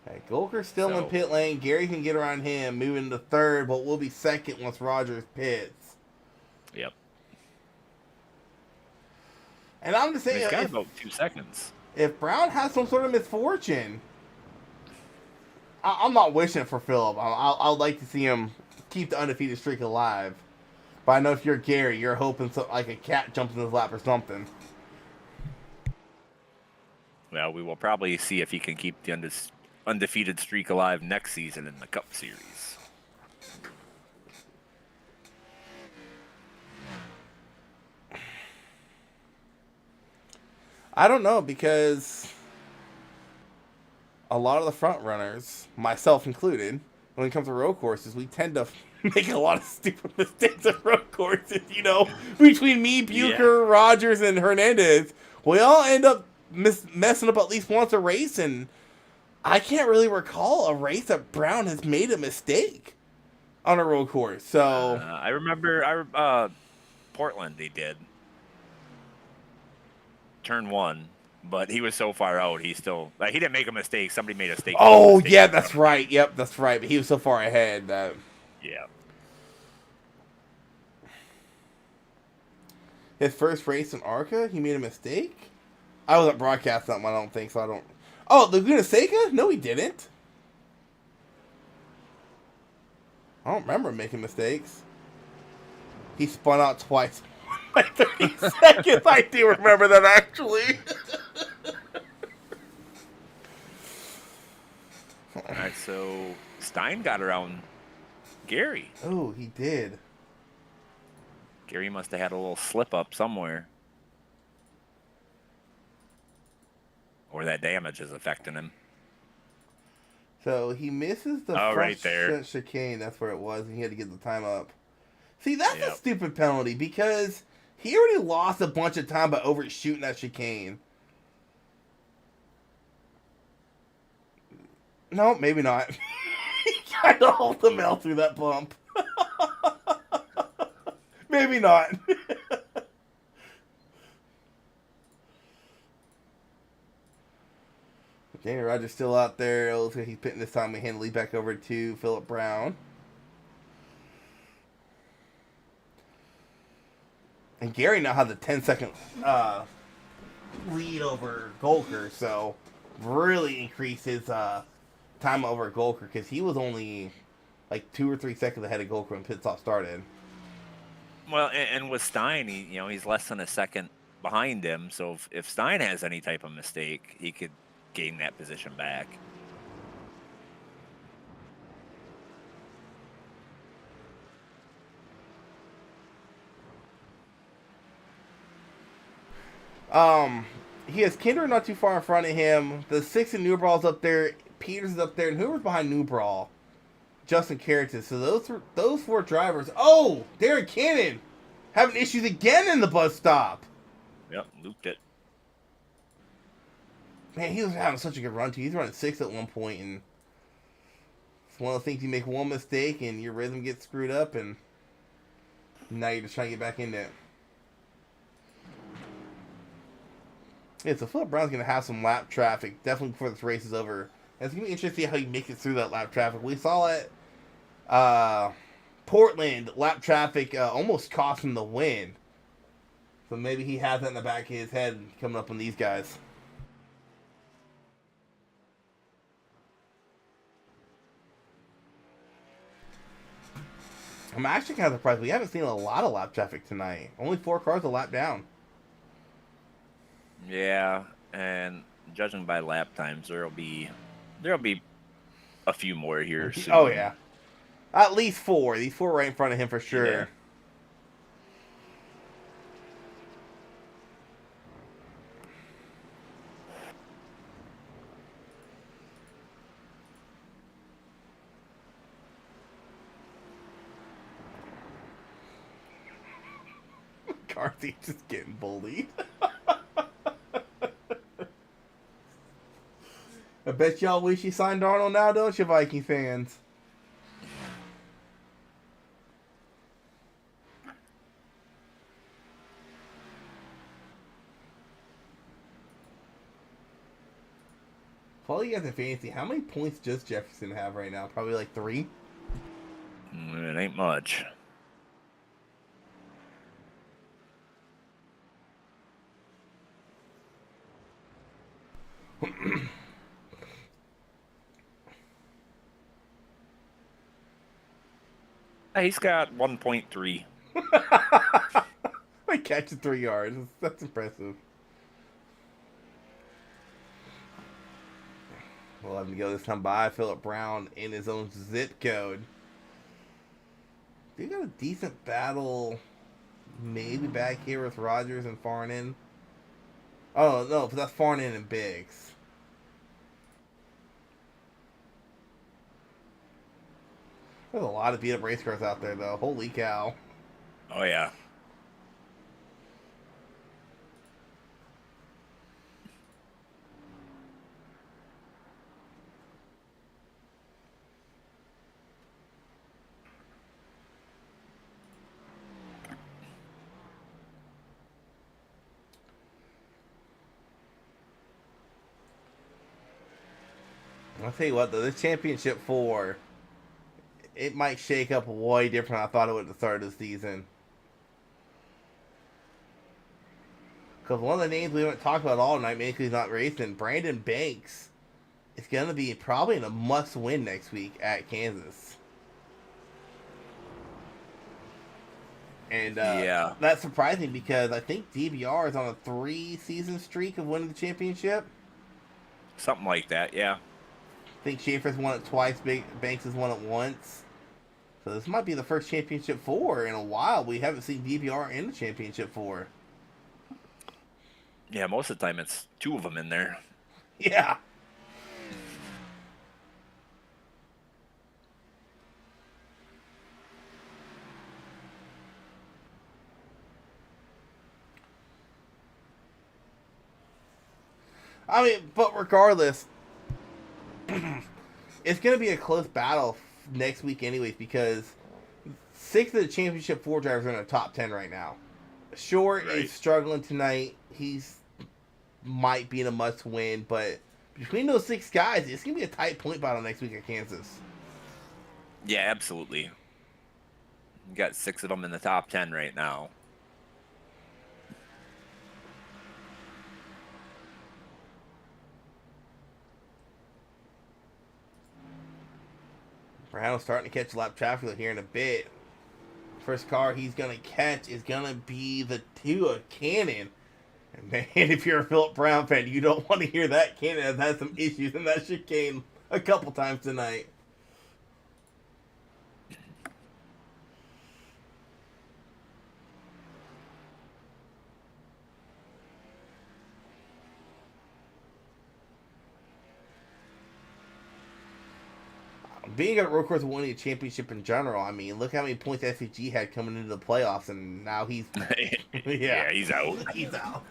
Okay, Golker's still in pit lane. Gary can get around him, moving to 3rd, but we'll be 2nd once Rogers pits. Yep. And I'm just saying, he's got about 2 seconds. If Brown has some sort of misfortune, I'm not wishing for Phillip. I'd like to see him keep the undefeated streak alive. But I know if you're Gary, you're hoping like a cat jumps in his lap or something. Well, we will probably see if he can keep the undefeated streak alive next season in the Cup Series. I don't know, because a lot of the front runners, myself included, when it comes to road courses, we tend to make a lot of stupid mistakes at road courses. Between me, Bucher, Rogers, and Hernandez, we all end up messing up at least once a race, and I can't really recall a race that Brown has made a mistake on a road course. So I remember Portland, he did turn 1, but he was so far out, he still he didn't make a mistake. Somebody made a mistake. Oh yeah, that's right. Yep, that's right. But he was so far ahead that his first race in ARCA, he made a mistake. I wasn't broadcasting that one, I don't think, so I don't... Oh, Laguna Seca? No, he didn't. I don't remember him making mistakes. He spun out twice by 30 seconds. I do remember that, actually. All right, so Stein got around Gary. Oh, he did. Gary must have had a little slip up somewhere. Or that damage is affecting him. So he misses the front chicane. That's where it was, and he had to get the time up. See, that's a stupid penalty, because he already lost a bunch of time by overshooting that chicane. No, maybe not. He kind of hauled the mail through that bump. Maybe not. Danny Rogers still out there. It looks like he's pitting this time. We hand the lead back over to Philip Brown. And Gary now has a 10-second lead over Golker, so really increased his time over Golker because he was only like 2 or 3 seconds ahead of Golker when pit stop started. Well, and with Stein, he's less than a second behind him. So if Stein has any type of mistake, he could gain that position back. He has Kinder not too far in front of him. The 6 in New Brawl's up there. Peters is up there, and whoever's behind New Brawl, Justin Carrington. So those 4 drivers. Oh, Darren Cannon having issues again in the bus stop. Yep, looped it. Man, he was having such a good run too. He's running 6 at one point, and it's one of the things you make one mistake and your rhythm gets screwed up, and now you're just trying to get back in there. Yeah, so Philip Brown's going to have some lap traffic, definitely before this race is over. And it's going to be interesting to see how he makes it through that lap traffic. We saw it, Portland, lap traffic almost cost him the win. So maybe he has that in the back of his head coming up on these guys. I'm actually kind of surprised. We haven't seen a lot of lap traffic tonight. Only 4 cars a lap down. Yeah, and judging by lap times, there'll be a few more here soon. Oh yeah, at least 4. These 4 right in front of him for sure. Yeah. Carthy's just getting bullied. I bet y'all wish you signed Darnold now, don't you, Viking fans? While you guys are fancy, how many points does Jefferson have right now? Probably like 3? It ain't much. He's got 1.3. Like catching 3 yards. That's impressive. We'll have to go this time by Philip Brown in his own zip code. They got a decent battle maybe back here with Rogers and Farnan. Oh, no, but that's Farnan and Biggs. There's a lot of beat-up race cars out there, though. Holy cow. Oh, yeah. I'll tell you what, though, this Championship 4, it might shake up way different than I thought it would at the start of the season. Because one of the names we haven't talked about all night, maybe because he's not racing, Brandon Banks, is going to be probably in a must-win next week at Kansas. And yeah, that's surprising because I think DBR is on a 3-season streak of winning the championship. Something like that, yeah. I think Schaefer's won it twice, Banks has won it once. So this might be the first Championship 4 in a while. We haven't seen DBR in the Championship 4. Yeah, most of the time it's 2 of them in there. Yeah. I mean, but regardless, it's going to be a close battle next week anyways because 6 of the Championship 4 drivers are in the top 10 right now. Short is struggling tonight. He's might be in a must-win, but between those 6 guys, it's going to be a tight point battle next week at Kansas. Yeah, absolutely. You got 6 of them in the top 10 right now. Brown's starting to catch lap traffic here in a bit. First car he's going to catch is going to be the Tua Cannon. And man, if you're a Philip Brown fan, you don't want to hear that. Cannon has had some issues in that chicane a couple times tonight. Being at road course winning a championship in general, I mean, look how many points SCG had coming into the playoffs, and now he's yeah, he's out. He's out.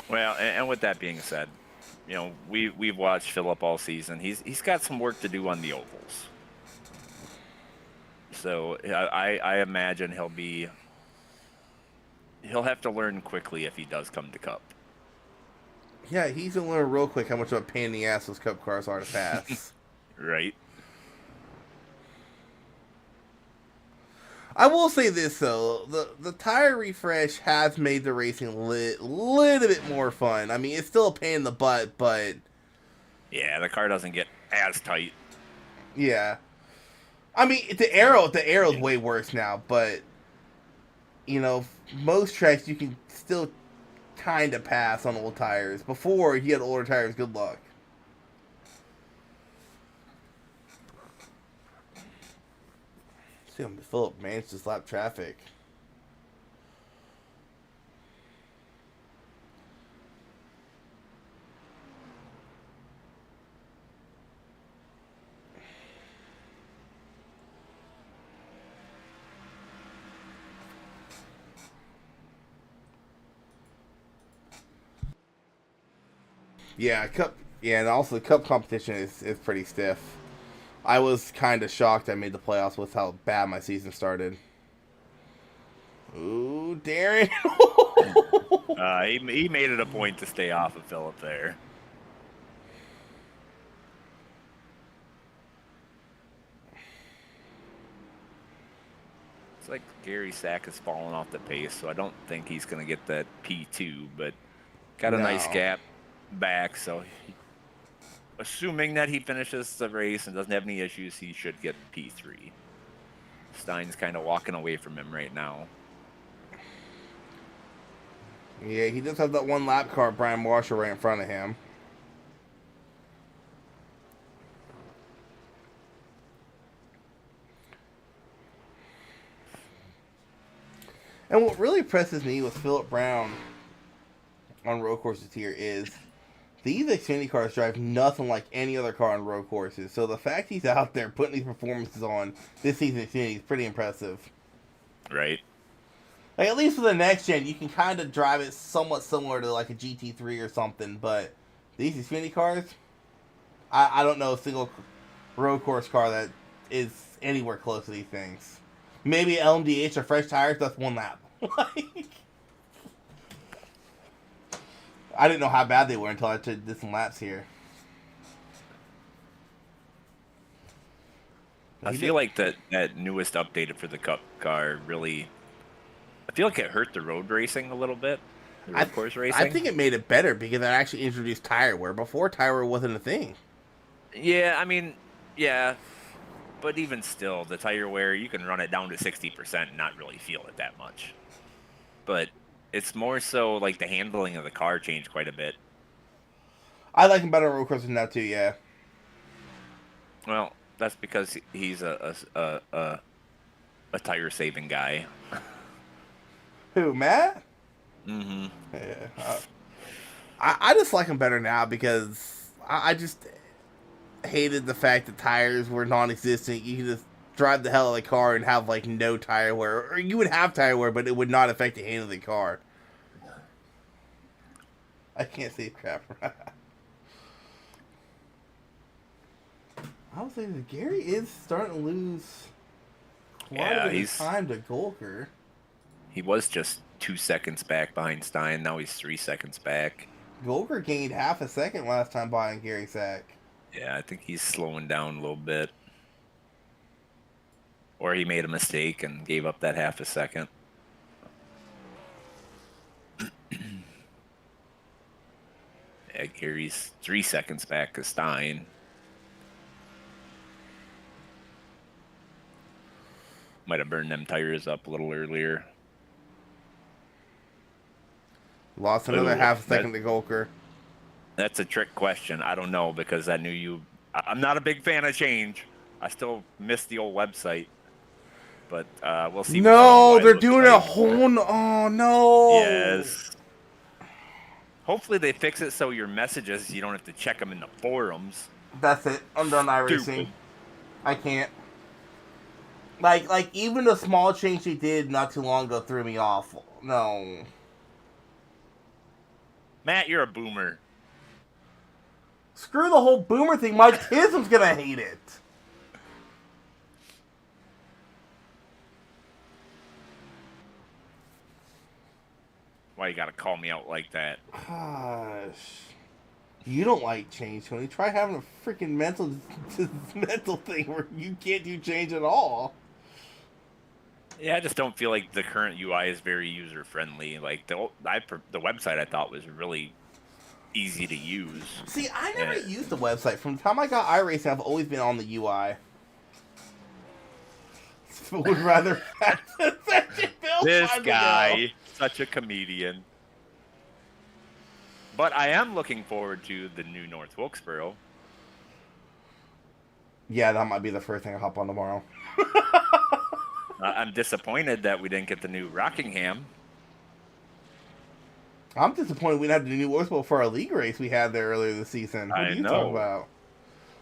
Well, and with that being said, you know, we've watched Philip all season. He's got some work to do on the ovals. So I imagine he'll have to learn quickly if he does come to Cup. Yeah, he's gonna learn real quick how much of a pain in the ass those Cup cars are to pass. Right. I will say this though, the tire refresh has made the racing a little bit more fun. I mean, it's still a pain in the butt, but yeah, the car doesn't get as tight. Yeah, I mean the arrow's way worse now, but you know, most tracks you can still kind of pass on old tires. Before he had older tires, good luck. See him, Philip managed to slap traffic. Yeah, and also the Cup competition is pretty stiff. I was kind of shocked I made the playoffs with how bad my season started. Ooh, Darren. He made it a point to stay off of Philip there. It's like Gary Sack has fallen off the pace, so I don't think he's going to get that P2, but got a nice gap back, so assuming that he finishes the race and doesn't have any issues, he should get P3. Stein's kind of walking away from him right now. Yeah, he does have that one lap car, Brian Marshall, right in front of him. And what really impresses me with Philip Brown on road courses here is these Xfinity cars drive nothing like any other car on road courses. So the fact he's out there putting these performances on this season Xfinity is pretty impressive. Right. Like, at least for the next gen, you can kind of drive it somewhat similar to like a GT3 or something. But these Xfinity cars, I don't know a single road course car that is anywhere close to these things. Maybe LMDH or fresh tires, that's one lap. Like, I didn't know how bad they were until I did some laps here. I feel like that newest update for the Cup car really, I feel like it hurt the road racing a little bit. The road course racing. I think it made it better because it actually introduced tire wear. Before, tire wear wasn't a thing. Yeah, I mean, yeah. But even still, the tire wear, you can run it down to 60% and not really feel it that much. But it's more so like the handling of the car changed quite a bit. I like him better on road courses now too, yeah. Well, that's because he's a tire saving guy. Who, Matt? Mm-hmm. Yeah. I just like him better now because I just hated the fact that tires were non-existent. You could just drive the hell out of the car and have like no tire wear, or you would have tire wear, but it would not affect the handling of the car. I can't say crap. I was thinking Gary is starting to lose quite a bit of time to Golker. He was just 2 seconds back behind Stein. Now he's 3 seconds back. Golker gained half a second last time behind Gary Sack. Yeah, I think he's slowing down a little bit. Or he made a mistake and gave up that half a second. Gary's 3 seconds back of Stein. Might have burned them tires up a little earlier. Lost another half a second to Golker. That's a trick question. I don't know, because I knew you. I'm not a big fan of change. I still miss the old website. But we'll see. No, they're doing a whole. Oh, no. Yes. Hopefully they fix it so your messages, you don't have to check them in the forums. That's it. I'm done iRacing. I can't. Like even the small change they did not too long ago threw me off. No. Matt, you're a boomer. Screw the whole boomer thing. Mike Tism's gonna hate it. Why you gotta call me out like that? Gosh. You don't like change, Tony. Try having a freaking mental thing where you can't do change at all. Yeah, I just don't feel like the current UI is very user friendly. Like the website I thought was really easy to use. See, I never used the website. From the time I got iRacing, I've always been on the UI. Would rather this guy, such a comedian. But I am looking forward to the new North Wilkesboro. Yeah, that might be the first thing I hop on tomorrow. I'm disappointed that we didn't get the new Rockingham. I'm disappointed we didn't have the new Wilkesboro for our league race we had there earlier this season. What are you talking about?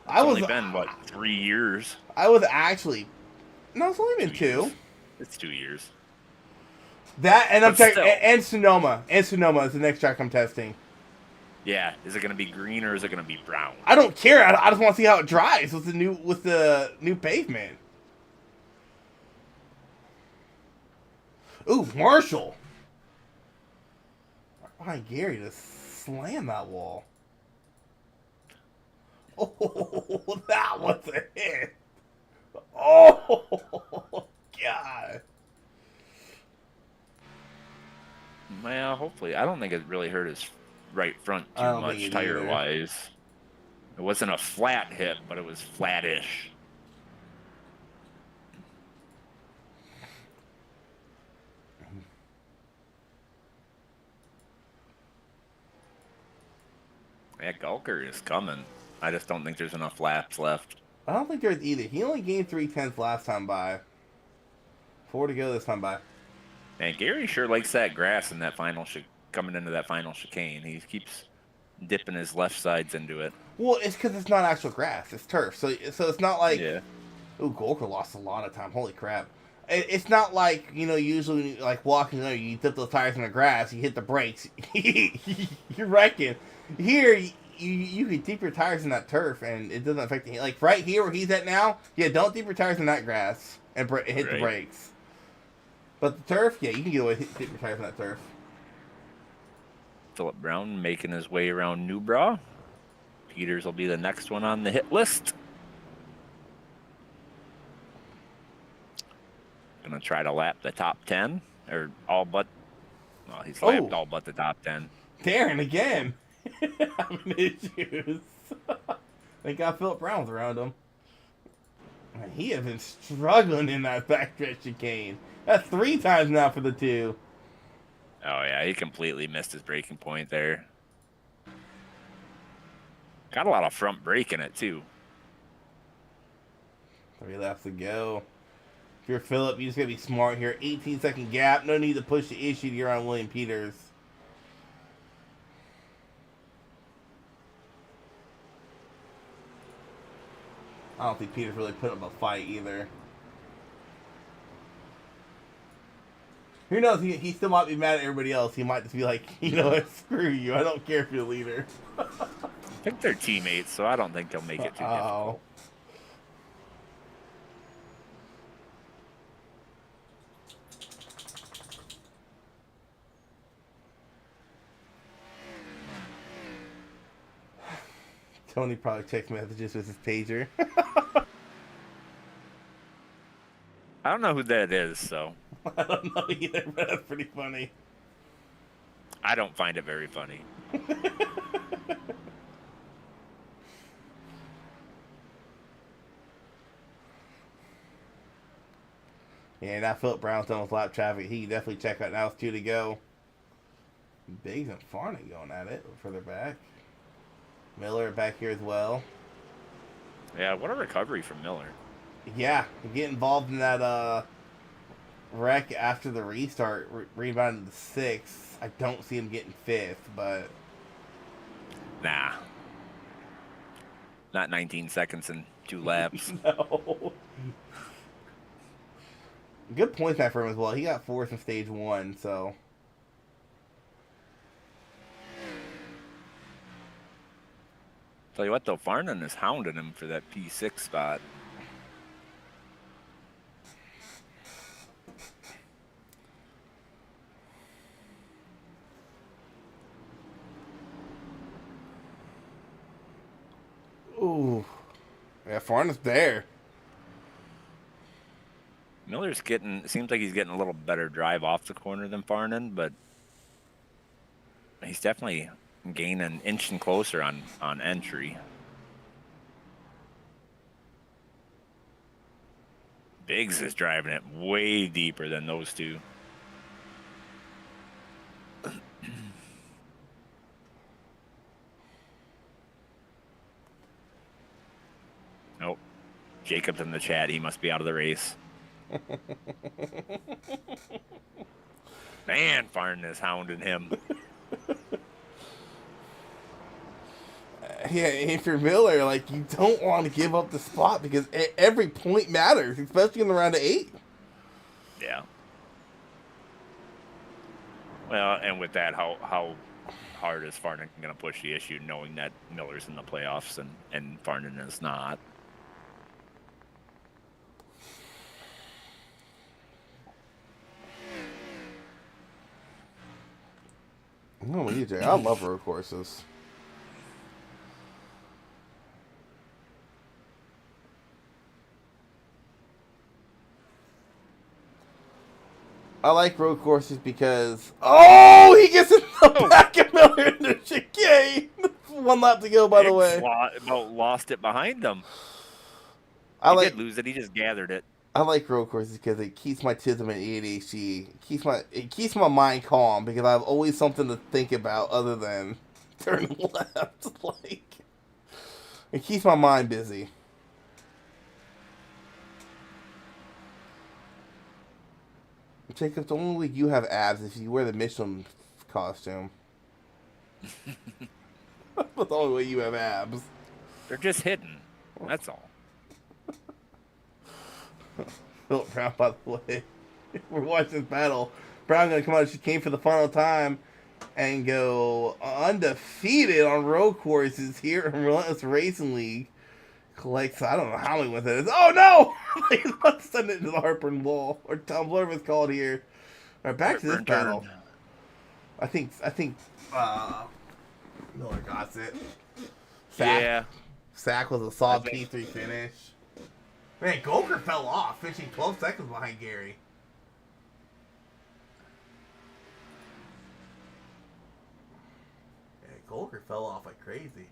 It's only been, what, 3 years? I was actually... No, it's only been 2. It's 2 years. That, and I'm checking... And Sonoma. And Sonoma is the next track I'm testing. Yeah. Is it going to be green or is it going to be brown? I don't care. I just want to see how it drives with the new pavement. Ooh, Marshall. Why, Gary, to slam that wall. Oh, that was a hit. Oh, God. Well, hopefully. I don't think it really hurt his right front too much tire-wise. It wasn't a flat hit, but it was flattish. Yeah, Gulker is coming. I just don't think there's enough laps left. I don't think there's either. He only gained 3/10 last time by. 4 to go this time by. And Gary sure likes that grass in that final coming into that final chicane. He keeps dipping his left sides into it. Well, it's because it's not actual grass. It's turf. So it's not like... Yeah. Ooh, Golker lost a lot of time. Holy crap. It's not like, usually like walking there, you dip those tires in the grass, you hit the brakes, you're wrecking. Here, you can dip your tires in that turf, and it doesn't affect the... Like, right here where he's at now, yeah, don't dip your tires in that grass and hit the brakes. But the turf, yeah, you can get away with dip your tires in that turf. Philip Brown making his way around Newbra. Peters will be the next one on the hit list. Gonna try to lap the top 10, or all but... Well, he's lapped all but the top 10. Darren again. Having issues. They got Philip Brown around him. He has been struggling in that backstretch chicane. That's 3 times now for the 2. Oh yeah, he completely missed his braking point there. Got a lot of front brake in it too. 3 laps to go. If you're Philip, you just gotta be smart here. 18-second gap. No need to push the issue to your own William Peters. I don't think Peters really put up a fight either. Who knows? He still might be mad at everybody else. He might just be like, you know what? Screw you. I don't care if you're the leader. I think they're teammates, so I don't think they'll make it too difficult. Tony probably text messages with his pager. I don't know who that is, so. I don't know either, but that's pretty funny. I don't find it very funny. Yeah, now Philip Brown's done with lap traffic. He can definitely check out. Now it's 2 to go. Biggs and Farnham going at it further back. Miller back here as well. Yeah, what a recovery from Miller. Yeah, get involved in that wreck after the restart, rebounded to 6th. I don't see him getting 5th, but Nah. Not 19 seconds and 2 laps. no. Good points back for him as well. He got 4th in stage 1, so. Tell you what, though, Farnan is hounding him for that P6 spot. Ooh. Yeah, Farnham's there. Miller's seems like he's getting a little better drive off the corner than Farnan, but he's definitely gaining inching closer on entry. Biggs is driving it way deeper than those two. Oh, Jacob's in the chat. He must be out of the race. Man, Farnan is hounding him. Yeah, if you're Miller, like, you don't want to give up the spot because every point matters, especially in the round of 8. Yeah. Well, and with that, how hard is Farnan going to push the issue, knowing that Miller's in the playoffs and Farnan is not? No, EJ, I love road courses. I like road courses because he gets in the back of Miller in the chicane. 1 lap to go, by the way. Lost it behind him. He did lose it. He just gathered it. I like road courses because it keeps my tism and ADHD. It keeps my mind calm because I have always something to think about other than turning left. Like, it keeps my mind busy. Jacob, the only way you have abs is if you wear the Michelin costume. That's the only way you have abs. They're just hidden. That's all. Philip Brown, by the way. We're watching this battle. Brown gonna come out. She came for the final time and go undefeated on road courses here in Relentless Racing League. Collects, I don't know how many with it is. Oh no! He's about to send it into the Harper wall. Or Tom, whatever it's called here. Alright, back to this battle. I think Miller got it. Sack was a solid P3 finish. Man, Golker fell off, finishing 12 seconds behind Gary. Yeah, Golker fell off like crazy.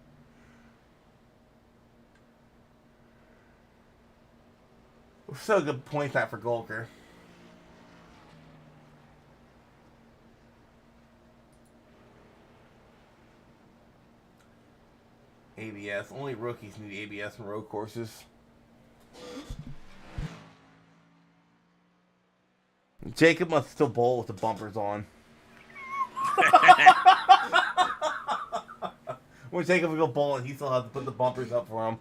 So good point that for Golker. ABS. Only rookies need ABS in road courses. Jacob must still bowl with the bumpers on. When Jacob will go bowling, he still has to put the bumpers up for him.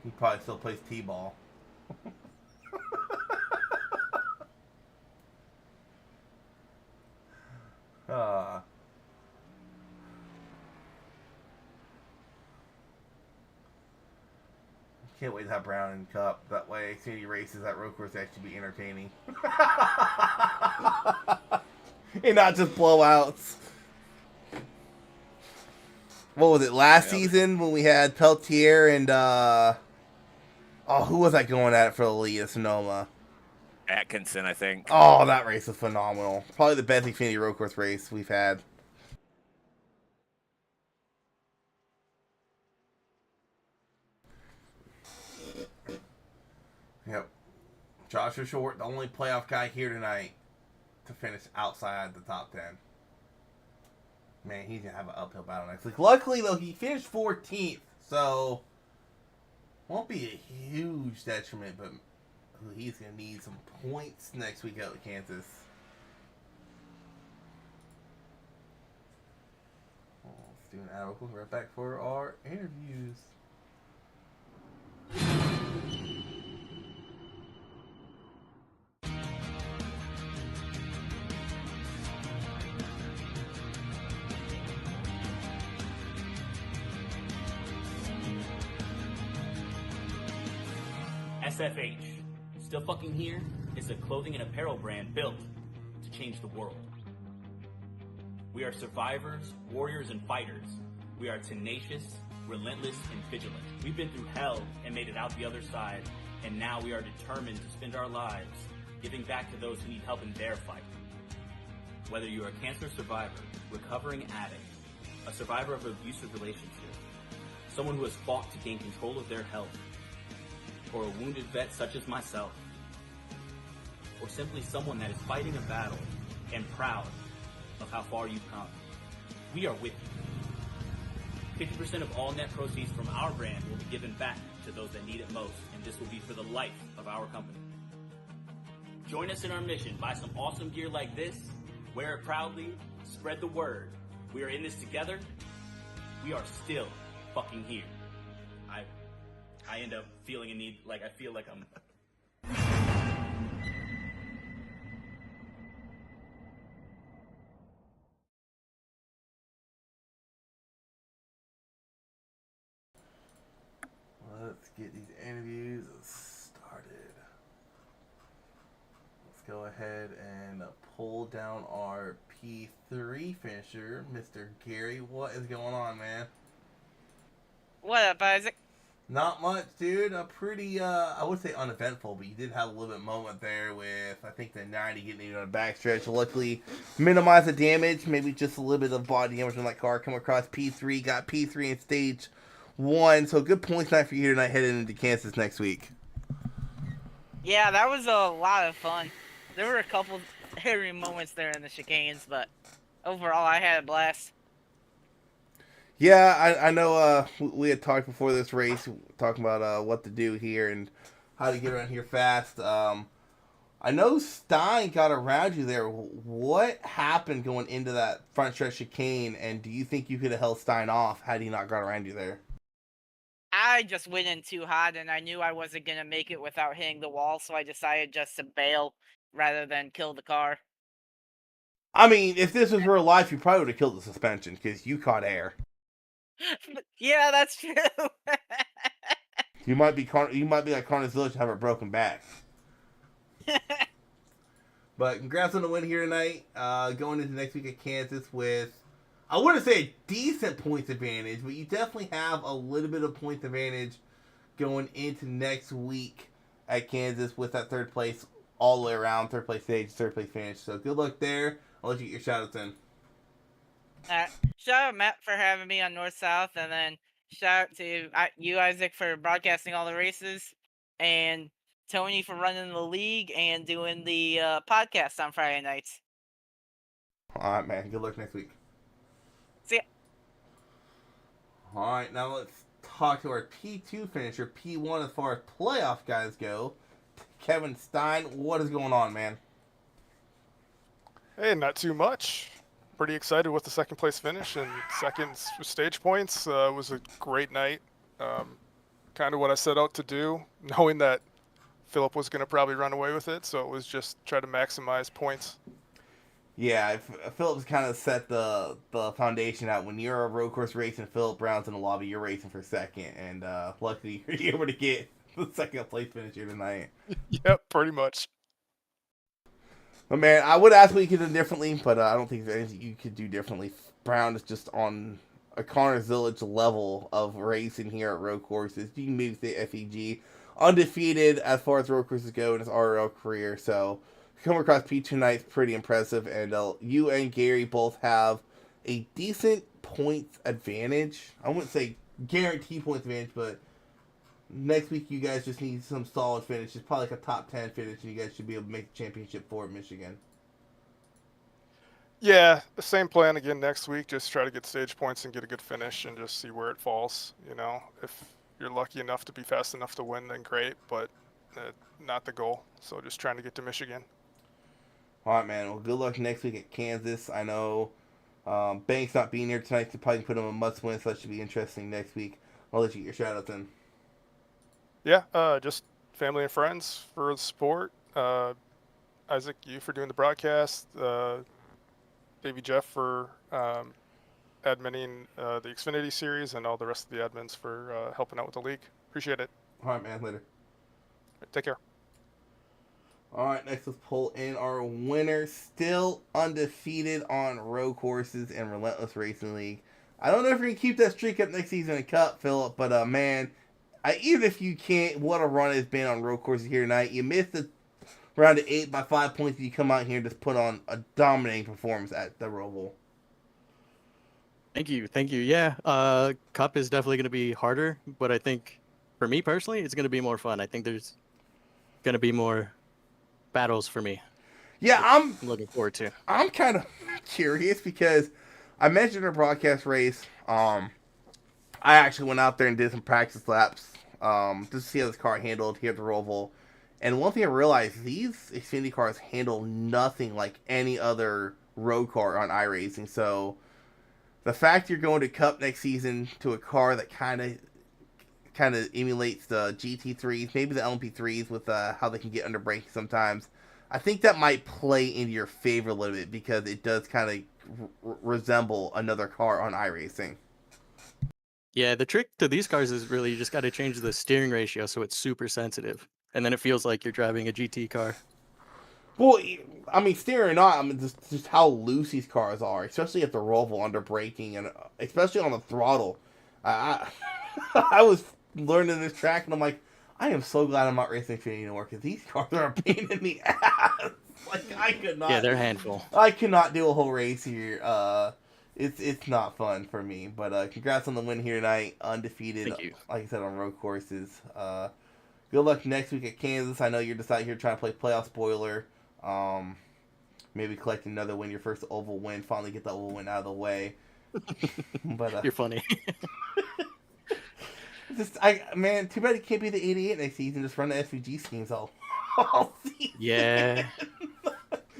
He probably still plays T-ball. Can't wait to have Brown in Cup. That way, Xfinity races at road course actually be entertaining. And not just blowouts. What was it, last season when we had Peltier and, who was I going at for the lead at Sonoma? Atkinson, I think. Oh, that race was phenomenal. Probably the best Xfinity road course race we've had. Yep. Joshua Short, the only playoff guy here tonight to finish outside the top 10. Man, he's going to have an uphill battle next week. Luckily, though, he finished 14th, so won't be a huge detriment, but he's going to need some points next week out with Kansas. Let's do an ad. We'll be right back for our interviews. SFH, still fucking here, is a clothing and apparel brand built to change the world. We are survivors, warriors, and fighters. We are tenacious, relentless, and vigilant. We've been through hell and made it out the other side, and now we are determined to spend our lives giving back to those who need help in their fight. Whether you are a cancer survivor, recovering addict, a survivor of an abusive relationship, someone who has fought to gain control of their health, or a wounded vet such as myself, or simply someone that is fighting a battle and proud of how far you've come, we are with you. 50% of all net proceeds from our brand will be given back to those that need it most, and this will be for the life of our company. Join us in our mission. Buy some awesome gear like this, wear it proudly, spread the word. We are in this together. We are still fucking here. I end up feeling a need, like I feel like I'm... Let's get these interviews started. Let's go ahead and pull down our P3 finisher, Mr. Gary. What is going on, man? What up, Isaac? Not much, dude. A pretty, I would say uneventful, but you did have a little bit moment there with, I think, the 90 getting into a backstretch. Luckily, minimize the damage. Maybe just a little bit of body damage on that car. Come across P3, got P3 in stage 1. So good points night for you tonight heading into Kansas next week. Yeah, that was a lot of fun. There were a couple hairy moments there in the chicanes, but overall, I had a blast. Yeah, I know we had talked before this race, talking about what to do here and how to get around here fast. I know Stein got around you there. What happened going into that front stretch chicane, and do you think you could have held Stein off had he not got around you there? I just went in too hot, and I knew I wasn't going to make it without hitting the wall, so I decided just to bail rather than kill the car. I mean, if this was real life, you probably would have killed the suspension because you caught air. Yeah, that's true. You might be like Carnage Village and have a broken back. But congrats on the win here tonight. Going into next week at Kansas with, I wouldn't say a decent points advantage, but you definitely have a little bit of points advantage going into next week at Kansas with that third place all the way around, third place stage, third place finish. So good luck there. I'll let you get your shout outs in. Shout out Matt for having me on North South, and then shout out to you, Isaac, for broadcasting all the races, and Tony for running the league and doing the podcast on Friday nights. All right, man. Good luck next week. See ya. All right, now let's talk to our P2 finisher, P1 as far as playoff guys go. Kevin Stein, what is going on, man? Hey, not too much. Pretty excited with the second place finish and second stage points. Was a great night. Kind of what I set out to do, knowing that Philip was going to probably run away with it, so it was just try to maximize points. Yeah, Philip's kind of set the foundation out. When you're a road course racing, Philip Brown's in the lobby, you're racing for second, and luckily you're able to get the second place finish here tonight. Yep, pretty much. But man, I would ask what you could do differently, but I don't think there's anything you could do differently. Brown is just on a Connors Village level of racing here at road courses. You can maybe say FEG. undefeated as far as road courses go in his RL career. So coming across P tonight is pretty impressive. And you and Gary both have a decent points advantage. I wouldn't say guaranteed points advantage, but next week you guys just need some solid finishes, probably like a top 10 finish, and you guys should be able to make the championship for Michigan. Yeah, the same plan again next week. Just try to get stage points and get a good finish and just see where it falls. You know, if you're lucky enough to be fast enough to win, then great, but not the goal. So just trying to get to Michigan. All right, man. Well, good luck next week at Kansas. I know Banks not being here tonight, so probably put him a must-win, so that should be interesting next week. I'll let you get your shout-outs in. Yeah, just family and friends for the support. Isaac, you for doing the broadcast. Baby Jeff for adminning the Xfinity series, and all the rest of the admins for helping out with the league. Appreciate it. All right, man. Later. Take care. All right, next let's pull in our winner. Still undefeated on road courses and Relentless Racing League. I don't know if you're going to keep that streak up next season in Cup, Philip, but man, even if you can't, what a run it's been on road courses here tonight. You missed the round of 8 by 5 points. You come out here and just put on a dominating performance at the Roval. Thank you. Yeah, Cup is definitely going to be harder, but I think for me personally, it's going to be more fun. I think there's going to be more battles for me. Yeah, I'm looking forward to. I'm kind of curious because I mentioned a broadcast race. I actually went out there and did some practice laps just to see how this car handled here at the Roval. And one thing I realized, these Xfinity cars handle nothing like any other road car on iRacing. So the fact you're going to Cup next season to a car that kind of emulates the GT3s, maybe the LMP3s with how they can get under braking sometimes, I think that might play into your favor a little bit because it does kind of resemble another car on iRacing. Yeah, the trick to these cars is really you just got to change the steering ratio so it's super sensitive. And then it feels like you're driving a GT car. Well, I mean, steering or not, I mean, just how loose these cars are, especially at the Roval under braking and especially on the throttle. I was learning this track and I'm like, I am so glad I'm not racing Xfinity anymore because these cars are a pain in the ass. Like, I could not. Yeah, they're a handful. I cannot do a whole race here. It's not fun for me. But congrats on the win here tonight. Undefeated. Thank you. Like I said, on road courses. Good luck next week at Kansas. I know you're just out here trying to play playoff spoiler. Maybe collect another win, your first oval win. Finally get the oval win out of the way. But you're funny. Man, too bad it can't be the 88 next season. Just run the SVG schemes all season. Yeah.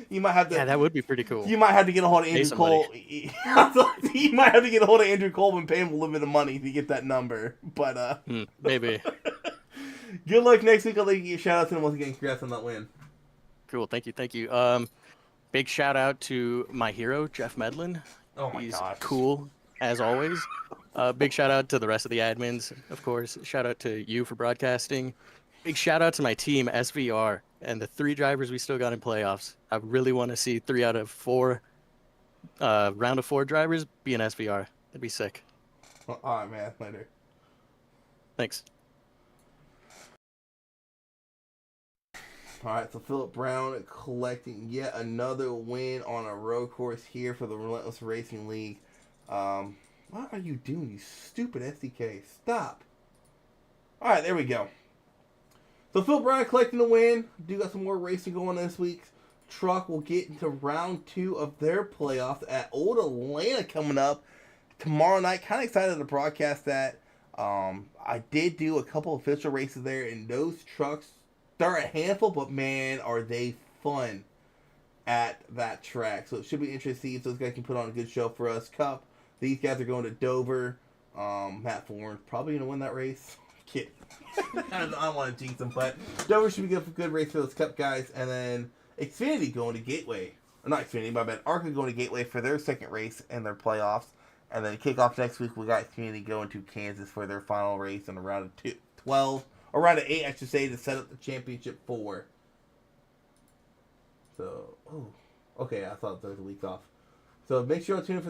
You might have to. Yeah, that would be pretty cool. You might have to get a hold of Andrew Cole. You might have to get a hold of Andrew Cole and pay him a little bit of money to get that number. But maybe. Good luck next week. I'll let you get shout outs and once again, congrats on that win. Cool. Thank you. Big shout out to my hero, Jeff Medlin. Oh my He's gosh. cool as always. Big shout out to the rest of the admins, of course. Shout out to you for broadcasting. Big shout out to my team, SVR, and the 3 drivers we still got in playoffs. I really want to see 3 out of 4 round of 4 drivers be an SVR. That'd be sick. All right, man. Later. Thanks. All right, so Philip Brown collecting yet another win on a road course here for the Relentless Racing League. What are you doing, you stupid SDK? Stop. All right, there we go. So Philip Brown collecting the win. Do got some more racing going on this week. Truck will get into round 2 of their playoffs at Old Atlanta coming up tomorrow night. Kind of excited to broadcast that. I did do a couple official races there, and those trucks, they're a handful, but man, are they fun at that track. So it should be interesting to see if those guys can put on a good show for us. Cup, these guys are going to Dover. Matt Thorne probably going to win that race. Kidding. I don't want to jinx them, but Dover should be good for good race for those Cup guys. And then Xfinity going to Gateway. Or not Xfinity, my bad. ARCA going to Gateway for their second race in their playoffs. And then kickoff next week, we got Xfinity going to Kansas for their final race in the round of 12. Or round of 8, I should say, to set up the championship 4. So, okay, I thought there was a week off. So make sure to tune in for